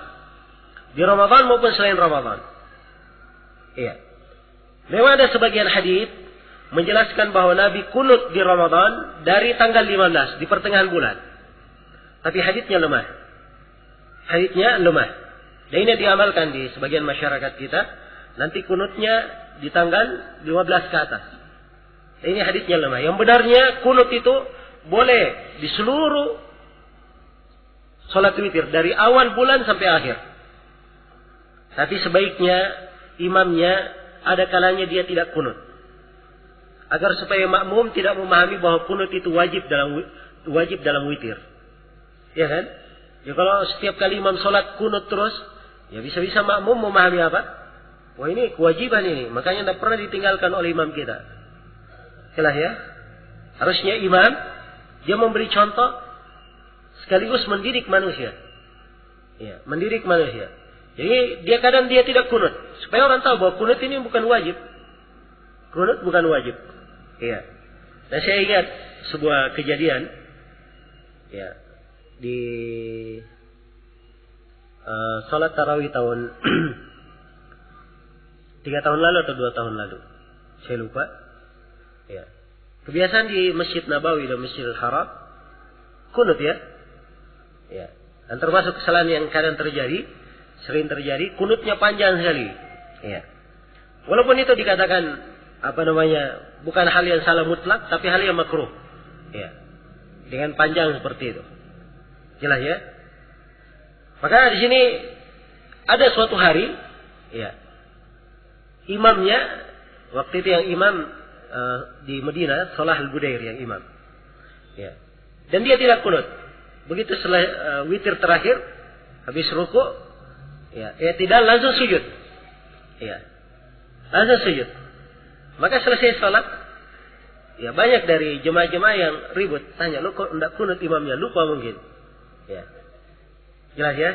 di Ramadan maupun selain Ramadan. Iya. Memang ada sebagian hadis menjelaskan bahwa Nabi kunut di Ramadan dari tanggal 15 di pertengahan bulan. Tapi hadisnya lemah. Hadisnya lemah. Dan ini diamalkan di sebagian masyarakat kita. Nanti kunutnya di tanggal 15 ke atas. Ini hadisnya lemah. Yang benarnya kunut itu boleh di seluruh salat witir dari awal bulan sampai akhir. Tapi sebaiknya imamnya ada kalanya dia tidak kunut, agar supaya makmum tidak memahami bahwa kunut itu wajib dalam witir. Ya kan? Ya kalau setiap kali imam salat kunut terus, ya bisa-bisa makmum memahami apa? Wah ini kewajiban ini, makanya tidak pernah ditinggalkan oleh imam kita. Jelas ya? Harusnya imam dia memberi contoh sekaligus mendidik manusia. Ya, mendidik manusia. Jadi dia kadang dia tidak kunut, supaya orang tahu bahwa kunut ini bukan wajib. Kunut bukan wajib. Iya. Dan saya ingat sebuah kejadian, ya, di salat tarawih tahun 3 tahun lalu atau 2 tahun lalu, saya lupa. Ya. Kebiasaan di Masjid Nabawi dan Masjidil Haram kunut ya. Ya. Dan termasuk kesalahan yang kadang terjadi, sering terjadi, kunutnya panjang sekali. Ya. Walaupun itu dikatakan bukan hal yang salah mutlak, tapi hal yang makruh. Ya. Dengan panjang seperti itu. Jelas ya? Maka di sini ada suatu hari, ya. Imamnya waktu itu yang imam di Madinah, Salah al-Budair yang imam. Ya. Dan dia tidak kunut. Begitu setelah witir terakhir, habis ruku, ya, tidak langsung sujud. Ya. Langsung sujud. Maka selesai salat, ya banyak dari jemaah-jemaah yang ribut, tanya, lu kok enggak kunut imamnya? Lupa mungkin. Ya. Jelas ya?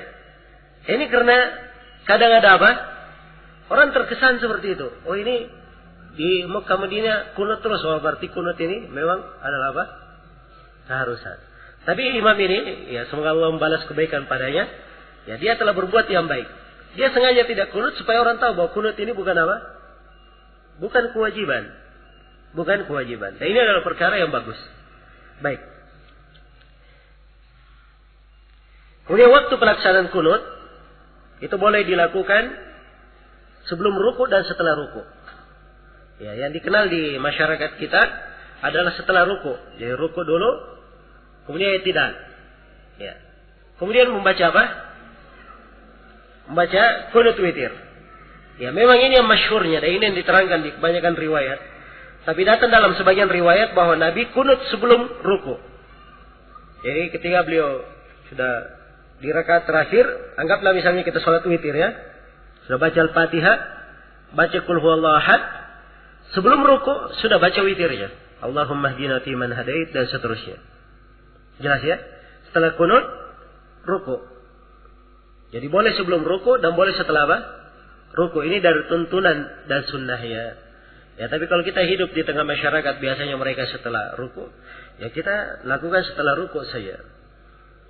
Ini karena kadang ada apa? Orang terkesan seperti itu. Oh ini di Mekah Madinah kunut terus. Oh berarti kunut ini memang adalah apa? Keharusan. Tapi imam ini, ya semoga Allah membalas kebaikan padanya. Ya dia telah berbuat yang baik. Dia sengaja tidak kunut supaya orang tahu bahwa kunut ini bukan apa? Bukan kewajiban. Bukan kewajiban. Dan ini adalah perkara yang bagus. Baik. Kemudian waktu pelaksanaan kunut itu boleh dilakukan sebelum ruku dan setelah ruku. Ya, yang dikenal di masyarakat kita adalah setelah ruku. Jadi ruku dulu, kemudian i'tidal. Ya. Kemudian membaca apa? Membaca kunut witir. Ya memang ini yang masyhurnya, dan ini yang diterangkan di kebanyakan riwayat. Tapi datang dalam sebagian riwayat bahwa Nabi kunut sebelum ruku. Jadi ketika beliau sudah di rakaat terakhir, anggaplah misalnya kita sholat witir ya. Sudah baca Al-Fatihah, baca Qul Huwallahu Ahad. Sebelum ruku sudah baca witirnya. Allahumma hdina fi man hadait dan seterusnya. Jelas ya? Setelah kunut, ruku. Jadi boleh sebelum ruku dan boleh setelah apa? Ruku. Ini dari tuntunan dan sunnah ya. Ya, tapi kalau kita hidup di tengah masyarakat biasanya mereka setelah ruku, ya kita lakukan setelah ruku saja.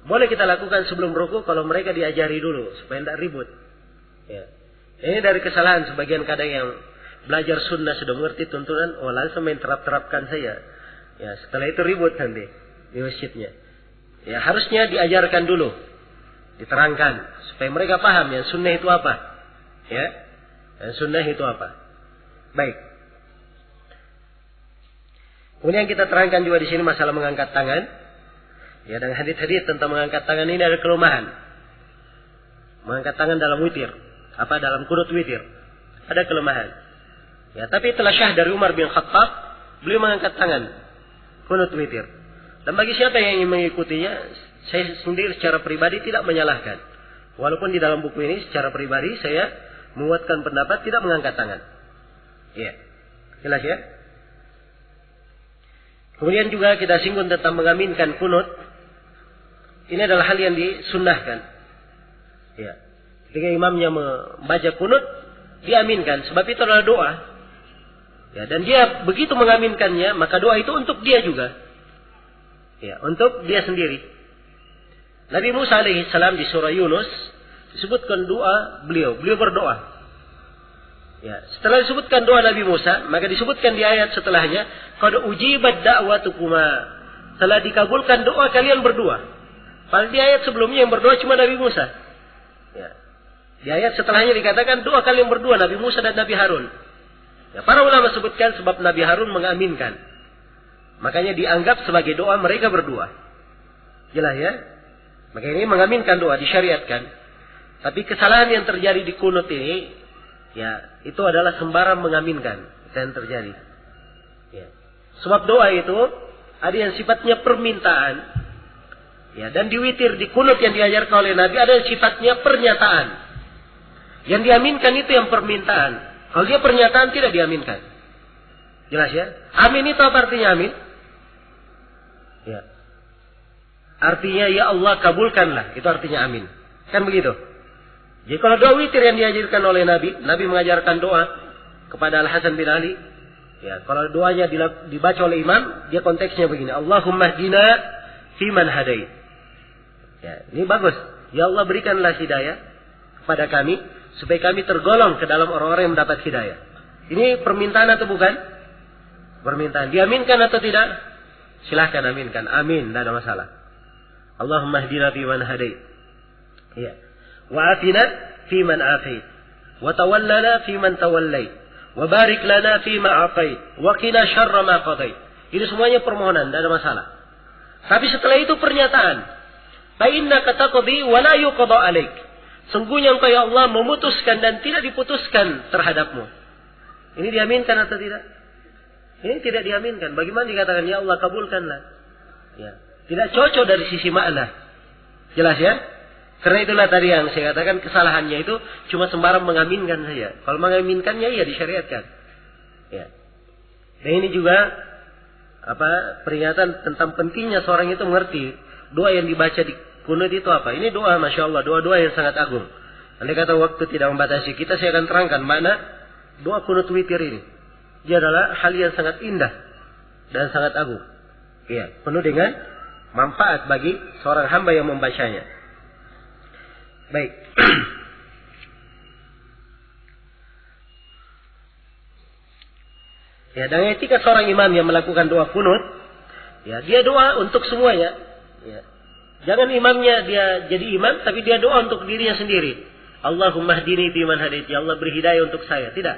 Boleh kita lakukan sebelum ruku kalau mereka diajari dulu supaya tidak ribut. Ya. Ini dari kesalahan sebagian kadang yang belajar sunnah sudah mengerti tuntunan, oh langsung main terapkan saya. Ya, setelah itu ribut nanti di masjidnya. Ya, harusnya diajarkan dulu, diterangkan supaya mereka paham yang sunnah itu apa. Ya, yang sunnah itu apa. Baik. Kemudian kita terangkan juga di sini masalah mengangkat tangan. Ya, dan hadis-hadis tentang mengangkat tangan ini ada kelemahan. Mengangkat tangan dalam witir, dalam kunut witir, ada kelemahan. Ya, tapi telah syah dari Umar bin Khattab, beliau mengangkat tangan kunut witir. Dan bagi siapa yang ingin mengikutinya, saya sendiri secara pribadi tidak menyalahkan. Walaupun di dalam buku ini secara pribadi saya menguatkan pendapat tidak mengangkat tangan. Ya, jelas ya. Kemudian juga kita singgung tentang mengaminkan kunut. Ini adalah hal yang disunnahkan. Ya. Ketika imamnya membaca kunut, diaminkan. Sebab itu adalah doa. Ya, dan dia begitu mengaminkannya, maka doa itu untuk dia juga. Ya, untuk dia sendiri. Nabi Musa alaihissalam di surah Yunus disebutkan doa beliau. Beliau berdoa. Ya, setelah disebutkan doa Nabi Musa, maka disebutkan di ayat setelahnya, qad ujibat da'watukuma. Telah dikabulkan doa kalian berdua. Padahal di ayat sebelumnya yang berdoa cuma Nabi Musa. Ya. Di ayat setelahnya dikatakan doa kalian berdua, Nabi Musa dan Nabi Harun. Ya, para ulama sebutkan sebab Nabi Harun mengaminkan. Makanya dianggap sebagai doa mereka berdua. Jelas ya? Maka ini mengaminkan doa disyariatkan. Tapi kesalahan yang terjadi di kunut ini, ya, itu adalah sembarang mengaminkan. Itu yang terjadi. Ya. Sebab doa itu ada yang sifatnya permintaan. Ya, dan di witir, di kunut yang diajarkan oleh Nabi ada yang sifatnya pernyataan. Yang diaminkan itu yang permintaan. Kalau dia pernyataan tidak diaminkan. Jelas ya? Amin itu apa artinya amin? Ya. Artinya ya Allah kabulkanlah. Itu artinya amin. Kan begitu? Jadi kalau doa witir yang diajarkan oleh Nabi, Nabi mengajarkan doa kepada Al-Hasan bin Ali. Ya, kalau doanya dibaca oleh imam, dia konteksnya begini. Allahumma hdina fi man hadait. Ya, ini bagus. Ya Allah berikanlah hidayah kepada kami supaya kami tergolong ke dalam orang-orang yang mendapat hidayah. Ini permintaan atau bukan? Permintaan. Diaminkan atau tidak? Silahkan aminkan. Amin, tidak ada masalah. Allahumma hdina fi man hadait. Ya. Wa afina fi man afait. Wa tawallana fi man tawallait. Wa barik lana fi ma atait. Wa qina syarra ma qadait. Ini semuanya permohonan, tidak ada masalah. Tapi setelah itu pernyataan. Fa innaka taqdi wa la yuqda alaik. Sungguhnya engkau ya Allah memutuskan dan tidak diputuskan terhadapmu. Ini diaminkan atau tidak? Ini tidak diaminkan. Bagaimana dikatakan ya Allah kabulkanlah? Ya, tidak cocok dari sisi makna. Jelas ya? Karena itulah tadi yang saya katakan kesalahannya itu cuma sembarang mengaminkan saja. Kalau mengaminkannya ya disyariatkan. Ya. Dan ini juga peringatan tentang pentingnya seorang itu mengerti doa yang dibaca di kunut itu apa. Ini doa Masya Allah, doa-doa yang sangat agung. Andai kata waktu tidak membatasi kita, saya akan terangkan mana doa kunut witir ini. Dia adalah hal yang sangat indah dan sangat agung. Iya, penuh dengan manfaat bagi seorang hamba yang membacanya. Baik. Ya, dan etika seorang imam yang melakukan doa kunut, ya, dia doa untuk semuanya. Ya. Jangan imamnya dia jadi imam, tapi dia doa untuk dirinya sendiri. Allahumma hdini fi man hadait. Ya Allah beri hidayah untuk saya. Tidak.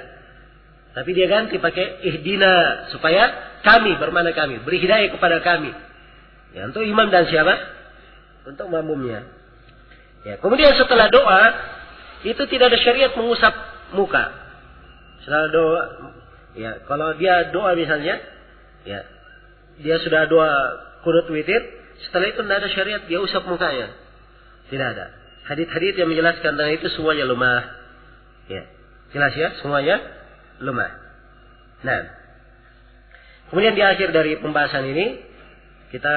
Tapi dia ganti pakai ihdina. Supaya kami, bermana kami. Beri hidayah kepada kami. Ya, untuk imam dan siapa? Untuk makmumnya. Ya, kemudian setelah doa, itu tidak ada syariat mengusap muka. Setelah doa, ya, kalau dia doa misalnya, ya, dia sudah doa kunut witir, setelah itu tidak ada syariat dia usap mukanya. Tidak ada. Hadits-hadits yang menjelaskan tentang itu semuanya lemah. Ya. Jelas ya, semuanya lemah. Nah, kemudian di akhir dari pembahasan ini kita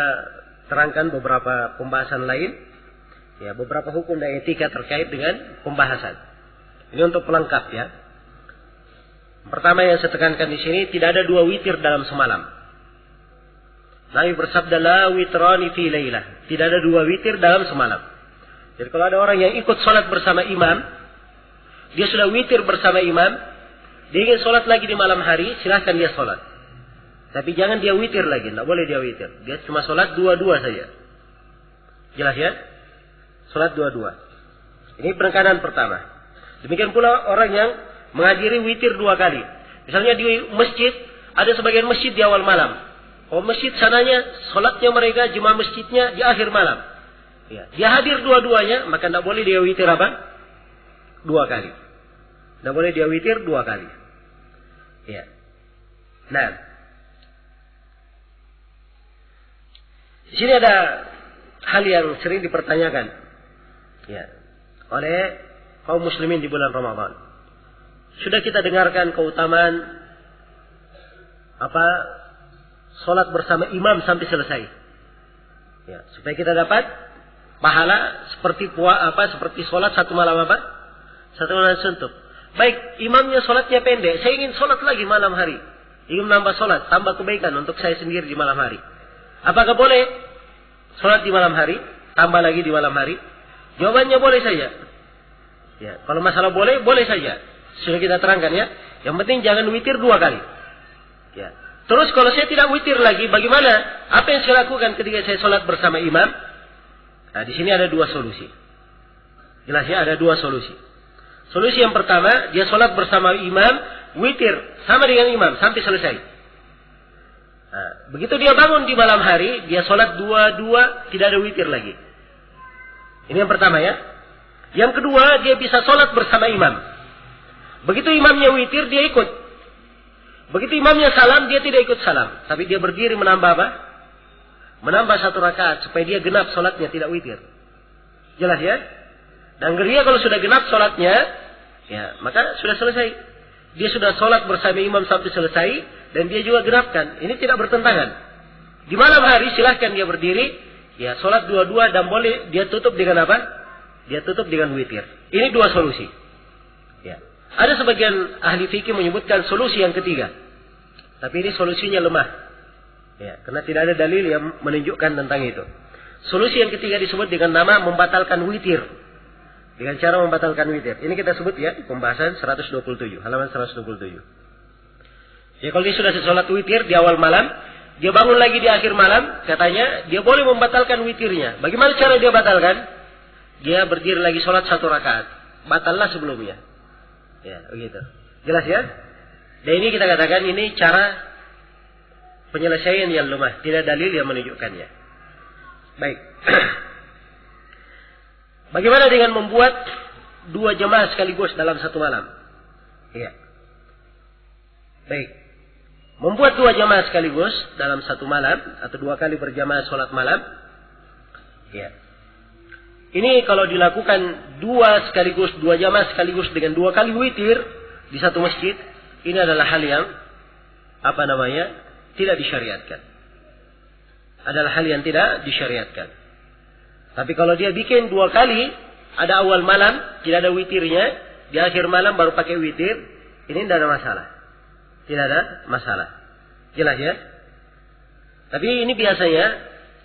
terangkan beberapa pembahasan lain, ya, beberapa hukum dan etika terkait dengan pembahasan. Ini untuk pelengkap ya. Pertama yang saya tekankan di sini, tidak ada dua witir dalam semalam. Nabi bersabda, la witrani fi lailah. Tidak ada dua witir dalam semalam. Jadi kalau ada orang yang ikut sholat bersama imam, dia sudah witir bersama imam, dia ingin sholat lagi di malam hari, silahkan dia sholat. Tapi jangan dia witir lagi, tidak boleh dia witir. Dia cuma sholat dua-dua saja. Jelas ya? Sholat dua-dua. Ini penekanan pertama. Demikian pula orang yang menghadiri witir 2 kali. Misalnya di masjid, ada sebagian masjid di awal malam. Oh, masjid sananya, sholatnya mereka, jemaah masjidnya di akhir malam. Ya, dia hadir dua-duanya, maka tidak boleh dia witir apa? 2 kali. Tidak boleh dia witir 2 kali. Ya. Nah, di sini ada hal yang sering dipertanyakan, ya, oleh kaum muslimin di bulan Ramadan. Sudah kita dengarkan keutamaan sholat bersama imam sampai selesai. Ya, supaya kita dapat pahala seperti seperti sholat satu malam satu malam suntuk. Baik, imamnya sholatnya pendek, saya ingin sholat lagi malam hari. Ingin menambah sholat, tambah kebaikan untuk saya sendiri di malam hari. Apakah boleh sholat di malam hari, tambah lagi di malam hari? Jawabannya boleh saja. Ya, kalau masalah boleh, boleh saja. Sudah kita terangkan ya. Yang penting jangan witir 2 kali. Ya. Terus kalau saya tidak witir lagi, bagaimana? Apa yang saya lakukan ketika saya sholat bersama imam? Nah, di sini ada 2 solusi. Jelas ya, ada 2 solusi. Solusi yang pertama, dia sholat bersama imam, witir sama dengan imam sampai selesai. Nah, begitu dia bangun di malam hari, dia sholat 2-2, tidak ada witir lagi. Ini yang pertama ya. Yang kedua, dia bisa sholat bersama imam. Begitu imamnya witir, dia ikut. Begitu imamnya salam, dia tidak ikut salam. Tapi dia berdiri menambah apa? Menambah 1 rakaat supaya dia genap sholatnya, tidak witir. Jelas ya? Dan dia kalau sudah genap sholatnya, ya, maka sudah selesai. Dia sudah sholat bersama imam sampai selesai, dan dia juga genapkan. Ini tidak bertentangan. Di malam hari silahkan dia berdiri, ya, sholat 2-2 dan boleh dia tutup dengan apa? Dia tutup dengan witir. Ini 2 solusi. Ya. Ada sebagian ahli fikih menyebutkan solusi yang ketiga. Tapi ini solusinya lemah. Ya, karena tidak ada dalil yang menunjukkan tentang itu. Solusi yang ketiga disebut dengan nama membatalkan witir. Dengan cara membatalkan witir. Ini kita sebut ya, pembahasan 127, halaman 127. Ya, kalau dia sudah sholat witir di awal malam, dia bangun lagi di akhir malam, katanya dia boleh membatalkan witirnya. Bagaimana cara dia batalkan? Dia berdiri lagi sholat 1 rakaat. Batallah sebelumnya. Ya, begitu. Jelas ya? Dan ini kita katakan ini cara penyelesaian yang lemah. Tidak dalil yang menunjukkannya. Baik. Bagaimana dengan membuat 2 jemaah sekaligus dalam 1 malam? Iya. Baik. Membuat 2 jemaah sekaligus dalam 1 malam atau 2 kali berjamaah sholat malam. Iya. Ini kalau dilakukan 2 sekaligus, 2 jamaah sekaligus dengan 2 kali witir di 1 masjid, ini adalah hal yang tidak disyariatkan. Adalah hal yang tidak disyariatkan. Tapi kalau dia bikin 2 kali, ada awal malam, tidak ada witirnya, di akhir malam baru pakai witir, ini tidak ada masalah. Tidak ada masalah. Jelas ya? Tapi ini biasanya,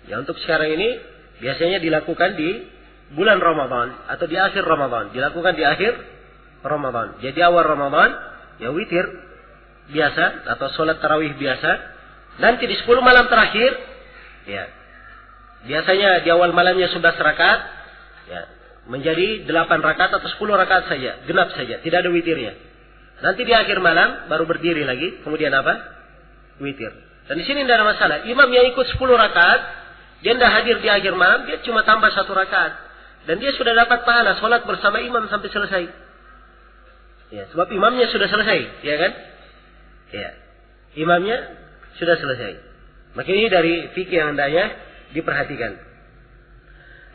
ya untuk sekarang ini, biasanya dilakukan di bulan Ramadan atau di akhir Ramadan. Dilakukan di akhir Ramadan. Jadi awal Ramadan, ya witir biasa atau sholat tarawih biasa. Nanti di 10 malam terakhir, ya biasanya di awal malamnya sudah 11 rakaat, ya menjadi 8 rakaat atau 10 rakaat saja, genap saja, tidak ada witirnya. Nanti di akhir malam baru berdiri lagi, kemudian apa? Witir. Dan di sini tidak ada masalah. Imam yang ikut 10 rakaat, dia tidak hadir di akhir malam, dia cuma tambah 1 rakaat. Dan dia sudah dapat pahala sholat bersama imam sampai selesai. Ya, sebab imamnya sudah selesai, ya kan? Ya. Imamnya sudah selesai. Maka ini dari fikih yang hendaknya diperhatikan.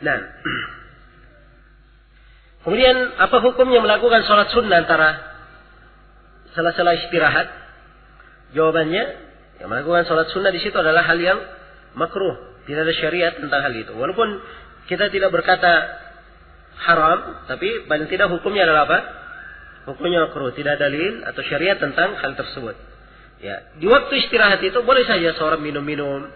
Nah, kemudian apa hukumnya melakukan sholat sunnah antara sela-sela istirahat? Jawabannya, yang melakukan sholat sunnah di situ adalah hal yang makruh. Tidak ada syariat tentang hal itu. Walaupun kita tidak berkata haram, tapi paling tidak hukumnya adalah apa? Hukumnya makruh. Tidak ada dalil atau syariat tentang hal tersebut. Ya, di waktu istirahat itu boleh saja seorang minum-minum,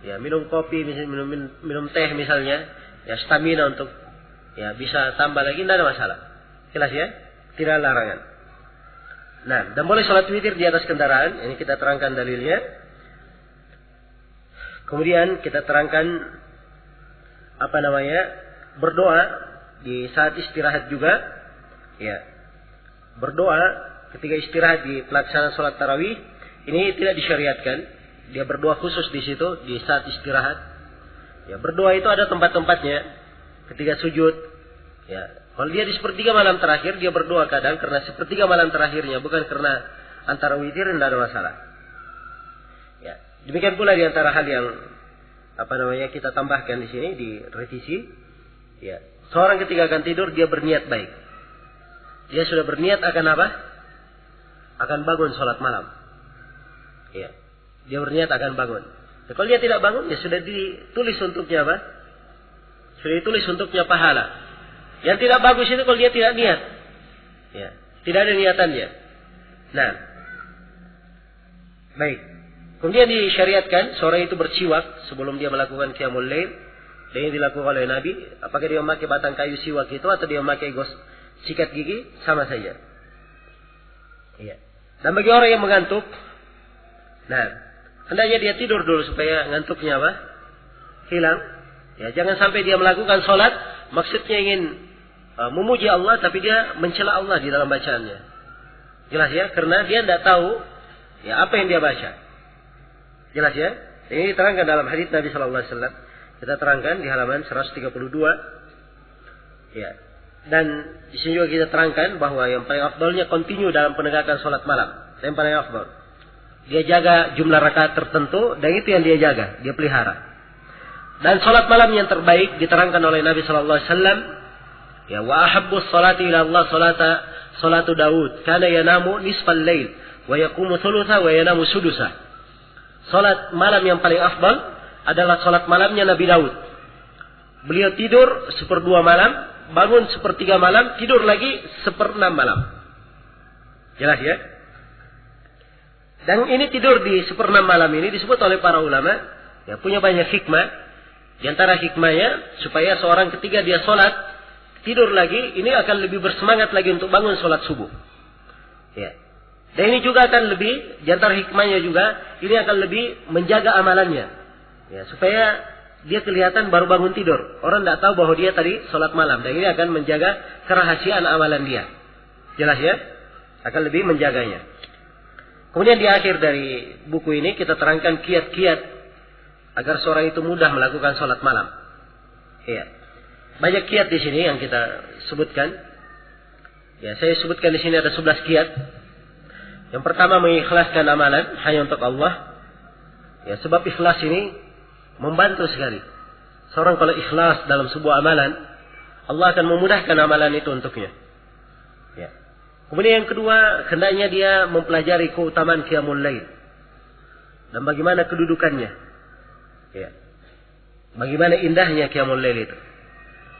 ya minum kopi, minum teh misalnya, ya stamina untuk ya bisa tambah lagi, tidak ada masalah. Jelas ya, tidak ada larangan. Nah, dan boleh sholat witir di atas kendaraan. Ini kita terangkan dalilnya. Kemudian kita terangkan berdoa di saat istirahat juga. Ya, berdoa ketika istirahat di pelaksanaan sholat tarawih. Ini tidak disyariatkan. Dia berdoa khusus di situ di saat istirahat. Ya, berdoa itu ada tempat-tempatnya. Ketika sujud, ya, kalau dia di sepertiga malam terakhir dia berdoa kadang karena sepertiga malam terakhirnya, bukan karena antara witir, tidak ada masalah. Ya, demikian pula di antara hal yang kita tambahkan di sini di revisi. Ya, seorang ketika akan tidur dia berniat baik. Dia sudah berniat akan apa? Akan bangun sholat malam. Ya, dia berniat akan bangun. Ya, kalau dia tidak bangun, ya sudah ditulis untuknya apa? Sudah ditulis untuknya pahala. Yang tidak bagus itu kalau dia tidak niat. Ya, tidak ada niatannya. Nah, baik. Kemudian disyariatkan seorang itu bersiwak sebelum dia melakukan qiyamul lail. Dan ini dilakukan oleh Nabi. Apakah dia memakai batang kayu siwak itu atau dia memakai sikat gigi, sama saja. Ya. Dan bagi orang yang mengantuk, nah, hendaknya dia tidur dulu supaya ngantuknya apa? Hilang. Ya, jangan sampai dia melakukan sholat, maksudnya ingin memuji Allah, tapi dia mencela Allah di dalam bacaannya. Jelas ya? Karena dia tidak tahu ya apa yang dia baca. Jelas ya? Ini diterangkan dalam hadits Nabi Sallallahu Alaihi Wasallam. Kita terangkan di halaman 132. Ya. Dan di sini juga kita terangkan bahwa yang paling afdalnya continue dalam penegakan sholat malam. Yang paling afdal. Dia jaga jumlah rakaat tertentu dan itu yang dia jaga, dia pelihara. Dan sholat malam yang terbaik diterangkan oleh Nabi Sallallahu Alaihi Wasallam. Ya, wa ahabbus salati ila Allah salatu Daud. Kana yanamu nisfal lail wa yaqumu thulutha wa yanamu sudusa. Salat malam yang paling afdal adalah salat malamnya Nabi Daud. Beliau tidur 1/2 malam, bangun 1/3 malam, tidur lagi 1/6 malam. Jelas ya? Dan ini tidur di 1/6 malam ini disebut oleh para ulama, ya punya banyak hikmah. Di antara hikmahnya supaya seorang ketika dia sholat tidur lagi, ini akan lebih bersemangat lagi untuk bangun sholat subuh. Ya. Dan ini juga akan lebih, di antara hikmahnya juga, ini akan lebih menjaga amalannya. Ya, supaya dia kelihatan baru bangun tidur. Orang tidak tahu bahwa dia tadi sholat malam. Dan ini akan menjaga kerahasiaan amalan dia. Jelas ya? Akan lebih menjaganya. Kemudian di akhir dari buku ini kita terangkan kiat-kiat agar seorang itu mudah melakukan sholat malam. Ya. Banyak kiat di sini yang kita sebutkan. Ya, saya sebutkan di sini ada 11 kiat. Yang pertama, mengikhlaskan amalan hanya untuk Allah. Ya, sebab ikhlas ini membantu sekali. Seorang kalau ikhlas dalam sebuah amalan, Allah akan memudahkan amalan itu untuknya. Ya. Kemudian yang kedua, hendaknya dia mempelajari keutamaan qiyamul lail dan bagaimana kedudukannya. Ya. Bagaimana indahnya qiyamul lail itu.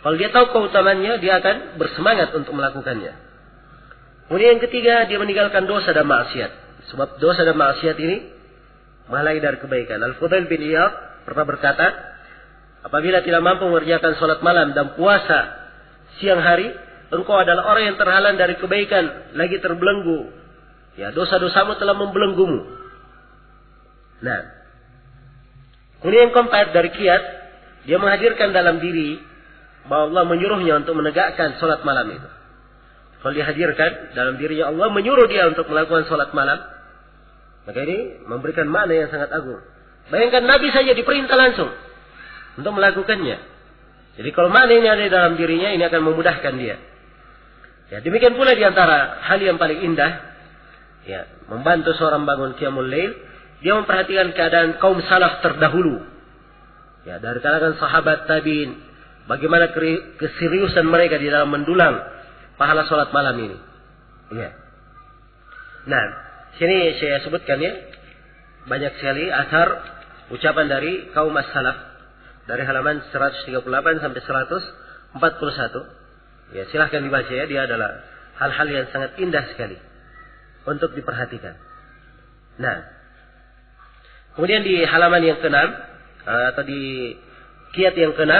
Kalau dia tahu keutamaannya, dia akan bersemangat untuk melakukannya. Kemudian yang ketiga, dia meninggalkan dosa dan maksiat. Sebab dosa dan maksiat ini menghalangi dari kebaikan. Al-Fudail bin Iyad pernah berkata, apabila tidak mampu mengerjakan sholat malam dan puasa siang hari, engkau adalah orang yang terhalang dari kebaikan, lagi terbelenggu. Ya, dosa-dosamu telah membelenggumu. Nah, kemudian yang keempat dari kiat, dia menghadirkan dalam diri bahwa Allah menyuruhnya untuk menegakkan sholat malam itu. Kalau dihadirkan dalam dirinya Allah menyuruh dia untuk melakukan sholat malam, maka ini memberikan makna yang sangat agung. Bayangkan Nabi saja diperintah langsung untuk melakukannya. Jadi kalau makna ini ada dalam dirinya, ini akan memudahkan dia. Ya, demikian pula di antara hal yang paling indah, ya, membantu seorang bangun qiyamul lail, dia memperhatikan keadaan kaum salaf terdahulu. Ya, dari kalangan sahabat tabi'in, bagaimana keseriusan mereka di dalam mendulang pahala salat malam ini. Ya. Nah, sini saya sebutkan ya, banyak sekali asar ucapan dari kaum as-salaf dari halaman 138 sampai 141. Ya, silahkan dibaca ya, dia adalah hal-hal yang sangat indah sekali untuk diperhatikan. Nah, kemudian di halaman yang ke-6 atau di kiat yang ke-6,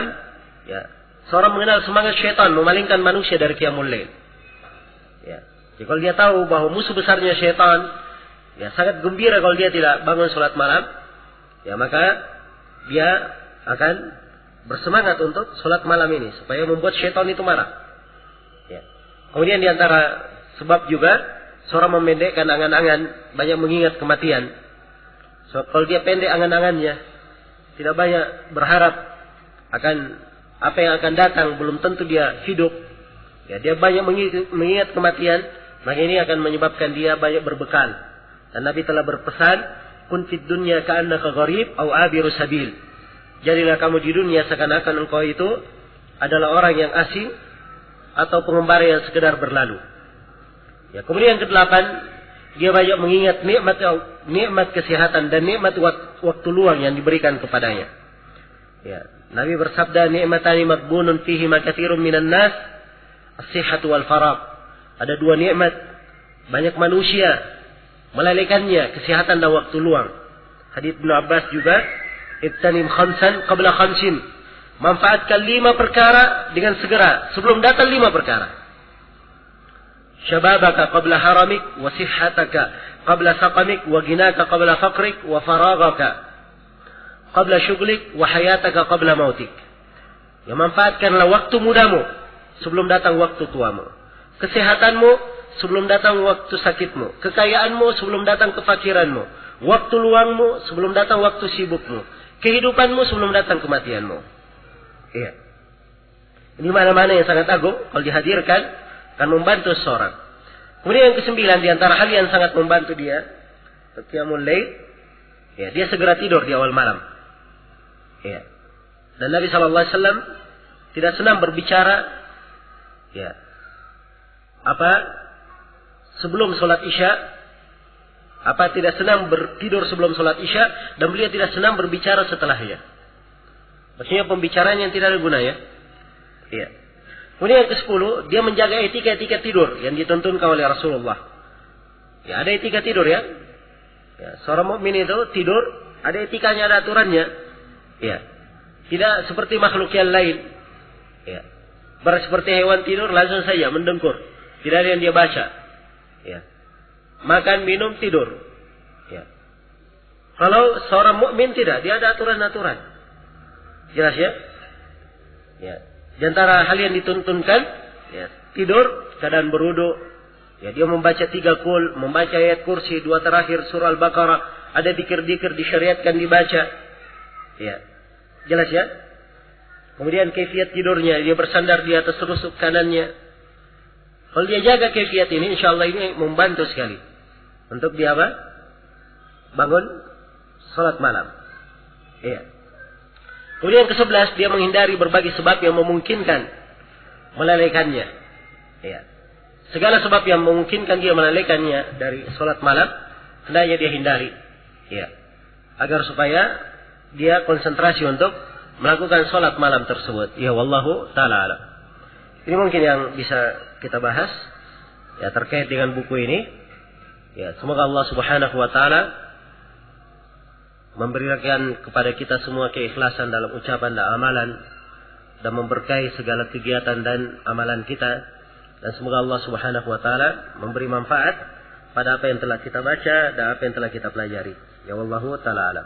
ya, seorang mengenal semangat syaitan memalingkan manusia dari qiyamul lail. Ya, jadi kalau dia tahu bahwa musuh besarnya syaitan, ya sangat gembira kalau dia tidak bangun salat malam, ya maka dia akan bersemangat untuk salat malam ini supaya membuat syaitan itu marah. Ya. Kemudian di antara sebab juga seorang memendekkan angan-angan, banyak mengingat kematian. So, kalau dia pendek angan-angannya, tidak banyak berharap akan apa yang akan datang, belum tentu dia hidup. Ya, dia banyak mengingat kematian, maka ini akan menyebabkan dia banyak berbekal. Dan Nabi telah berpesan, kun fid dunya ka'annaka gharib au abiru sabil. Jadilah kamu di dunia seakan-akan engkau itu adalah orang yang asing atau pengembara yang sekedar berlalu. Ya, kemudian yang ke-8, dia banyak mengingat nikmat kesehatan dan nikmat waktu luang yang diberikan kepadanya. Ya, Nabi bersabda, nikmatani maghbunun fihi ma katsirun minan nas, as-sihhatu wal faragh. Ada dua nikmat banyak manusia melalaikannya, kesehatan dan waktu luang. Hadits Ibnu Abbas juga, ittanim khamsan qabla khamsin. Manfaatkan 5 perkara dengan segera sebelum datang 5 perkara. Syababaka qabla haramik, wa sihhataka qabla saqamik, wa ginaka qabla faqrik, wa faragaka qabla syughlik, wa hayataka qabla mautik. Ya, manfaatkanlah waktu mudamu sebelum datang waktu tuamu. Kesehatanmu sebelum datang waktu sakitmu. Kekayaanmu sebelum datang kefakiranmu. Waktu luangmu sebelum datang waktu sibukmu. Kehidupanmu sebelum datang kematianmu. Iya. Ini mana-mana yang sangat agung kalau dihadirkan akan membantu seorang. Kemudian yang ke-9 di antara hal yang sangat membantu dia, qiyamul lail, ya, dia segera tidur di awal malam. Ya. Dan Nabi SAW tidak senang berbicara, ya, sebelum sholat isya, tidak senang bertidur sebelum sholat isya, dan beliau tidak senang berbicara setelahnya. Maksudnya pembicaraan yang tidak ada gunanya. Iya. Kemudian yang ke-10, dia menjaga etika-etika tidur yang dituntunkan oleh Rasulullah. Ya, ada etika tidur ya. Ya, seorang mukmin itu tidur ada etikanya, ada aturannya. Ya. Tidak seperti makhluk yang lain. Ya. Seperti hewan tidur langsung saja mendengkur. Tidak ada yang dia baca. Ya. Makan, minum, tidur. Ya. Kalau seorang mukmin tidak, dia ada aturan-aturan. Jelas ya? Ya. Di antara hal yang dituntunkan, ya, tidur keadaan berwudu. Ya, dia membaca 3 qul, membaca ayat kursi, 2 terakhir surah Al-Baqarah, ada dikir-dikir disyariatkan dibaca. Ya. Jelas ya? Kemudian kaifiat tidurnya, dia bersandar di atas rusuk kanannya. Kalau dia jaga kaifiat ini, insyaallah ini membantu sekali untuk dia bangun salat malam. Iya. Kemudian yang ke-11, dia menghindari berbagai sebab yang memungkinkan melalaikannya. Ya. Segala sebab yang memungkinkan dia melalaikannya dari salat malam, hendaknya dia hindari. Ya. Agar supaya dia konsentrasi untuk melakukan salat malam tersebut. Ya, wallahu ta'ala alam. Ini mungkin yang bisa kita bahas ya terkait dengan buku ini. Ya, semoga Allah Subhanahu wa taala memberikan kepada kita semua keikhlasan dalam ucapan dan amalan, dan memberkahi segala kegiatan dan amalan kita, dan semoga Allah Subhanahu wa taala memberi manfaat pada apa yang telah kita baca dan apa yang telah kita pelajari. Ya wallahu taala alam.